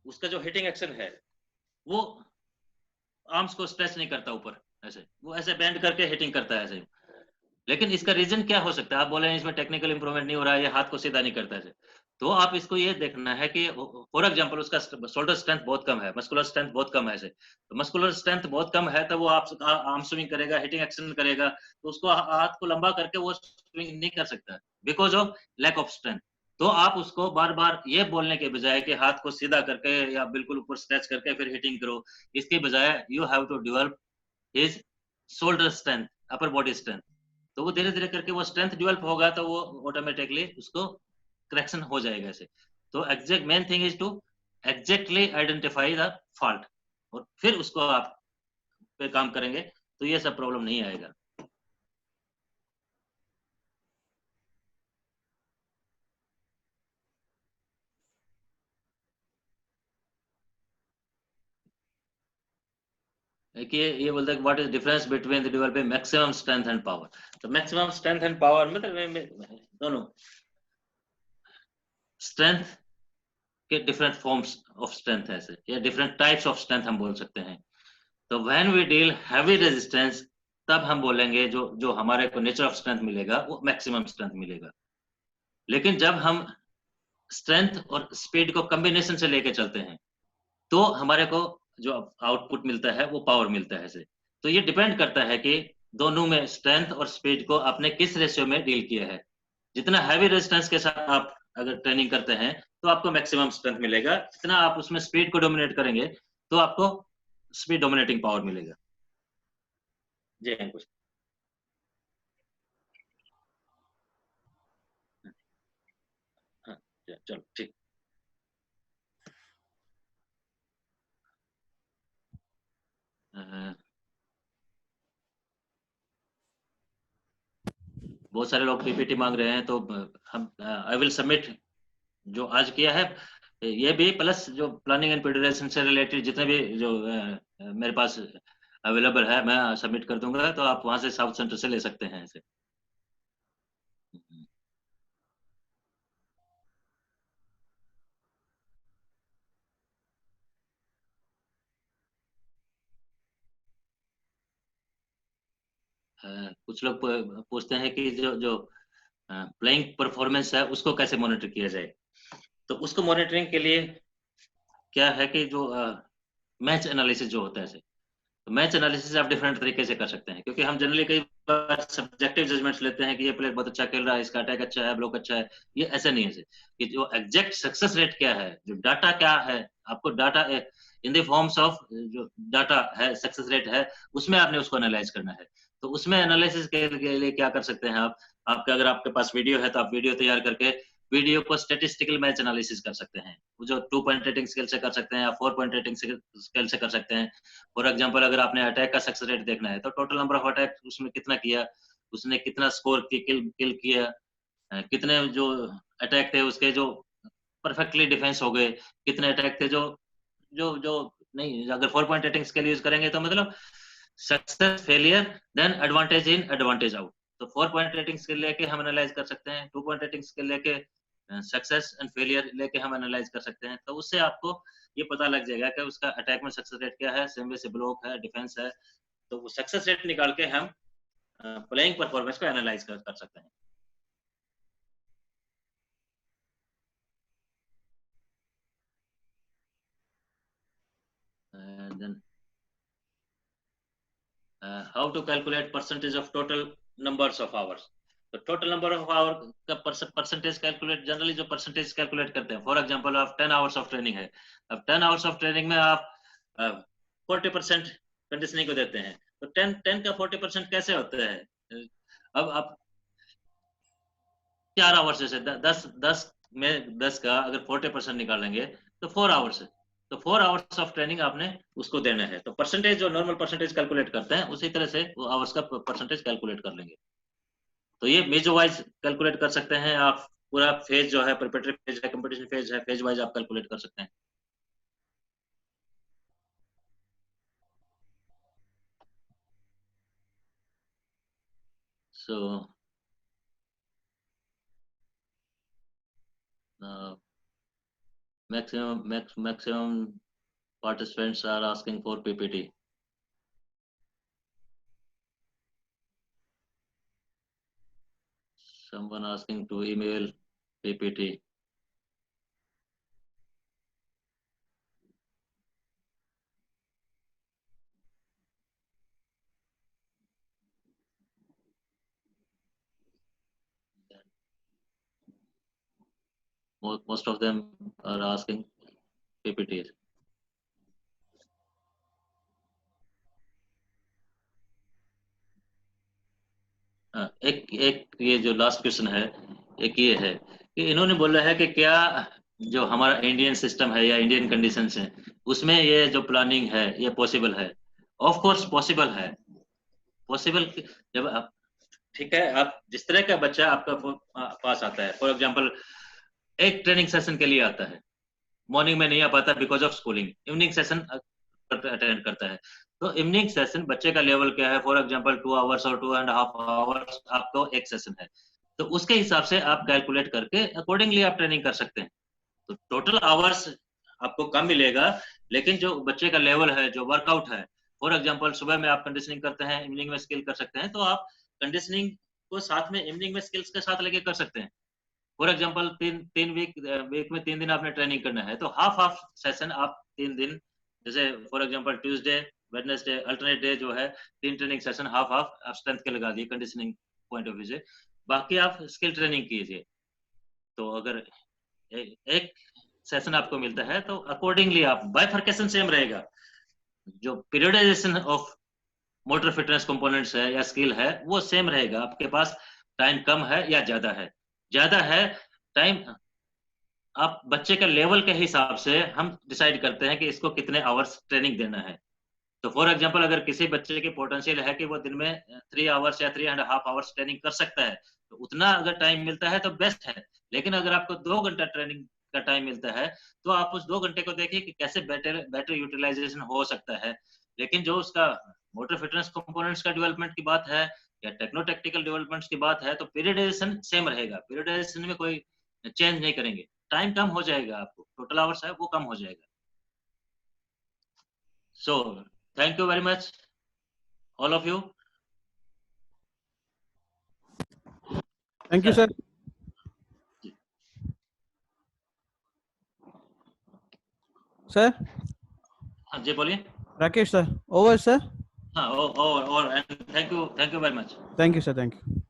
उसका जो हिटिंग एक्शन है वो आर्म्स को स्ट्रेच नहीं करता ऊपर ऐसे, वो ऐसे बेंड करके हिटिंग करता है ऐसे। लेकिन इसका रीजन क्या हो सकता है? आप बोले हैं इसमें टेक्निकल इंप्रूवमेंट नहीं हो रहा है, ये हाथ को सीधा नहीं करता है। तो आप इसको ये देखना है कि फॉर एग्जांपल उसका शोल्डर स्ट्रेंथ बहुत कम है, मस्कुलर स्ट्रेंथ बहुत कम है ऐसे। तो मस्कुलर स्ट्रेंथ बहुत कम है तो वो आप आर्म स्विंग करेगा, हिटिंग एक्शन करेगा, तो उसको हाथ को लंबा करके वो स्विंग नहीं कर सकता because of lack of strength. तो आप उसको बार बार ये बोलने के बजाय कि हाथ को सीधा करके या बिल्कुल ऊपर स्ट्रेच करके फिर हिटिंग करो, इसके बजाय you have to develop his shoulder strength, upper body strength. तो वो धीरे धीरे करके वो स्ट्रेंथ डेवलप होगा तो वो ऑटोमेटिकली उसको करेक्शन हो जाएगा ऐसे। तो exact main thing is to exactly identify the fault, और फिर उसको आप पे काम करेंगे तो ये सब प्रॉब्लम नहीं आएगा। एक ये बोलते हैं what is difference between the developing maximum strength and power. तो मैक्सिमम स्ट्रेंथ एंड पावर मतलब दोनों स्ट्रेंथ के डिफरेंट फॉर्म्स ऑफ स्ट्रेंथ है ऐसे, या डिफरेंट टाइप्स ऑफ स्ट्रेंथ हम बोल सकते हैं। तो when we deal heavy resistance तब हम बोलेंगे जो जो हमारे को नेचर ऑफ स्ट्रेंथ मिलेगा वो मैक्सिमम स्ट्रेंथ मिलेगा। लेकिन जब हम स्ट्रेंथ और स्पीड को कॉम्बिनेशन से लेके चलते हैं तो हमारे को जो आउटपुट मिलता है वो पावर मिलता है ऐसे। तो ये डिपेंड करता है कि दोनों में स्ट्रेंथ और स्पीड को आपने किस रेशियो में डील किया है। जितना हैवी रेजिस्टेंस के साथ आप अगर ट्रेनिंग करते हैं तो आपको मैक्सिमम स्ट्रेंथ मिलेगा, जितना आप उसमें स्पीड को डोमिनेट करेंगे तो आपको स्पीड डोमिनेटिंग पावर मिलेगा। जी अंकुश। हाँ चलो ठीक। बहुत सारे लोग पीपीटी मांग रहे हैं तो हम आई विल सबमिट जो आज किया है ये भी, प्लस जो प्लानिंग एंड फेडरेशन से रिलेटेड जितने भी जो मेरे पास अवेलेबल है मैं सबमिट कर दूंगा, तो आप वहां से साउथ सेंटर से ले सकते हैं इसे। कुछ लोग पूछते हैं कि जो जो प्लेइंग परफॉर्मेंस है उसको कैसे मॉनिटर किया जाए। तो उसको मॉनिटरिंग के लिए क्या है कि जो मैच एनालिसिस जो होता है, तो मैच एनालिसिस आप डिफरेंट तरीके से कर सकते हैं, क्योंकि हम जनरली कई बार सब्जेक्टिव जजमेंट्स लेते हैं कि ये प्लेयर बहुत अच्छा खेल रहा है, इसका अटैक अच्छा है, ब्लॉक अच्छा है। ये ऐसा नहीं है कि जो एग्जैक्ट सक्सेस रेट क्या है, जो डाटा क्या है, आपको data in the forms of जो डाटा है, सक्सेस रेट है, उसमें आपने उसको एनालाइज करना है। तो उसमें एनालिसिस के लिए क्या कर सकते हैं आप, आपके अगर आपके पास वीडियो है तो आप वीडियो तैयार करके वीडियो को स्टेटिस्टिकल मैच एनालिसिस कर सकते हैं, वो जो 2 पॉइंट रेटिंग स्केल से कर सकते हैं या 4 पॉइंट रेटिंग स्केल से कर सकते हैं। फॉर एग्जांपल अगर आपने अटैक का सक्सेस रेट देखना है तो टोटल नंबर ऑफ अटैक उसमें कितना किया, उसने कितना स्कोर किल किया, कितने जो अटैक थे उसके जो परफेक्टली डिफेंस हो गए, कितने अटैक थे जो जो जो नहीं। अगर 4 पॉइंट रेटिंग स्केल यूज करेंगे तो मतलब success failure then advantage in advantage out. तो 4 पॉइंट रेटिंग स्केल लेके हम एनालाइज कर सकते हैं, 2 पॉइंट रेटिंग स्केल लेके सक्सेस एंड फेलियर लेके हम एनालाइज कर सकते हैं। तो उससे आपको ये पता लग जाएगा कि उसका अटैक में सक्सेस रेट क्या है, सेम वे से ब्लॉक है, डिफेंस है। तो वो सक्सेस रेट निकाल के हम प्लेइंग परफॉर्मेंस को एनालाइज कर सकते हैं। And then how to calculate percentage of total numbers of hours। तो टोटल नंबर ऑफ आवर का परसेंटेज कैलकुलेट, जनरली जो परसेंटेज कैलकुलेट करते हैं, फॉर एग्जांपल आप 10 आवर्स ऑफ ट्रेनिंग है, अब 10 आवर्स ऑफ ट्रेनिंग में आप 40% कंडीशनिंग को देते हैं, तो 10 का 40% कैसे होता है। अब आप 4 आवर्स से 10 में 10 का अगर 40% निकालेंगे तो 4 आवर्स है, तो 4 आवर्स ऑफ ट्रेनिंग आपने उसको देना है। तो परसेंटेज जो नॉर्मल परसेंटेज कैलकुलेट करते हैं उसी तरह से वो आवर्स का परसेंटेज कैलकुलेट कर लेंगे। तो ये मेजो वाइज कैलकुलेट कर सकते हैं आप, पूरा फेज जो है, प्रिपरेटरी फेज है, कंपटीशन फेज है, फेज वाइज आप कैलकुलेट कर सकते हैं। सो maximum participants are asking for PPT. Someone asking to email PPT. Most of them are asking PPT. एक ये जो लास्ट क्वेश्चन है, एक ये है कि इन्होंने बोला है कि क्या जो हमारा इंडियन सिस्टम है या इंडियन कंडीशंस हैं उसमें ये जो प्लानिंग है ये पॉसिबल है। ऑफ कोर्स पॉसिबल है, पॉसिबल। जब आप, ठीक है, आप जिस तरह का बच्चा आपका पास आता है, फॉर एग्जांपल एक ट्रेनिंग सेशन के लिए आता है, मॉर्निंग में नहीं आ पाता because of schooling, evening session attend करता है, तो इवनिंग सेशन बच्चे का लेवल क्या है, फॉर एग्जांपल 2 आवर्स और 2.5 आवर्स आपको एक सेशन है, तो उसके हिसाब से आप कैलकुलेट करके अकॉर्डिंगली आप ट्रेनिंग कर सकते हैं। तो टोटल आवर्स आपको कम मिलेगा, लेकिन जो बच्चे का लेवल है, जो वर्कआउट है, फॉर एग्जांपल सुबह में आप कंडीशनिंग करते हैं, इवनिंग में स्किल कर सकते हैं, तो आप कंडीशनिंग को साथ में इवनिंग में स्किल्स के साथ लेके कर सकते हैं। फॉर एग्जांपल तीन वीक में 3 दिन आपने ट्रेनिंग करना है, तो हाफ सेशन आप 3 दिन, जैसे for example Tuesday, Wednesday, alternate day जो है 3 ट्रेनिंग सेशन हाफ आप स्ट्रेंथ के लगा दिए कंडीशनिंग पॉइंट ऑफ व्यू से, बाकी आप स्किल ट्रेनिंग कीजिए। तो अगर एक सेशन आपको मिलता है तो अकॉर्डिंगली आप, बाइफर्केशन सेम रहेगा, जो periodisation of motor fitness components है या स्किल है वो सेम रहेगा। आपके पास टाइम कम है या ज्यादा है टाइम, आप बच्चे के लेवल के हिसाब से हम डिसाइड करते हैं कि इसको कितने आवर्स ट्रेनिंग देना है। तो फॉर एग्जांपल अगर किसी बच्चे की पोटेंशियल है कि वो दिन में 3 आवर्स या 3.5 आवर्स ट्रेनिंग कर सकता है, तो उतना अगर टाइम मिलता है तो बेस्ट है। लेकिन अगर आपको 2 घंटा ट्रेनिंग का टाइम मिलता है तो आप उस 2 घंटे को देखिए कि कैसे बेटर यूटिलाइजेशन हो सकता है। लेकिन जो उसका मोटर फिटनेस कंपोनेंट्स का डेवलपमेंट की बात है या टेक्नो टेक्निकल डेवलपमेंट्स की बात है, तो पीरियडाइजेशन सेम रहेगा, पीरियडाइजेशन में कोई चेंज नहीं करेंगे। टाइम कम हो जाएगा, आपको टोटल आवर्स है वो कम हो जाएगा। So thank you very much all of you। Thank you, sir. Sir, हाँ जी बोलिए. Rakesh sir. Over, sir. हाँ, and thank you very much. Thank you, sir. Thank you.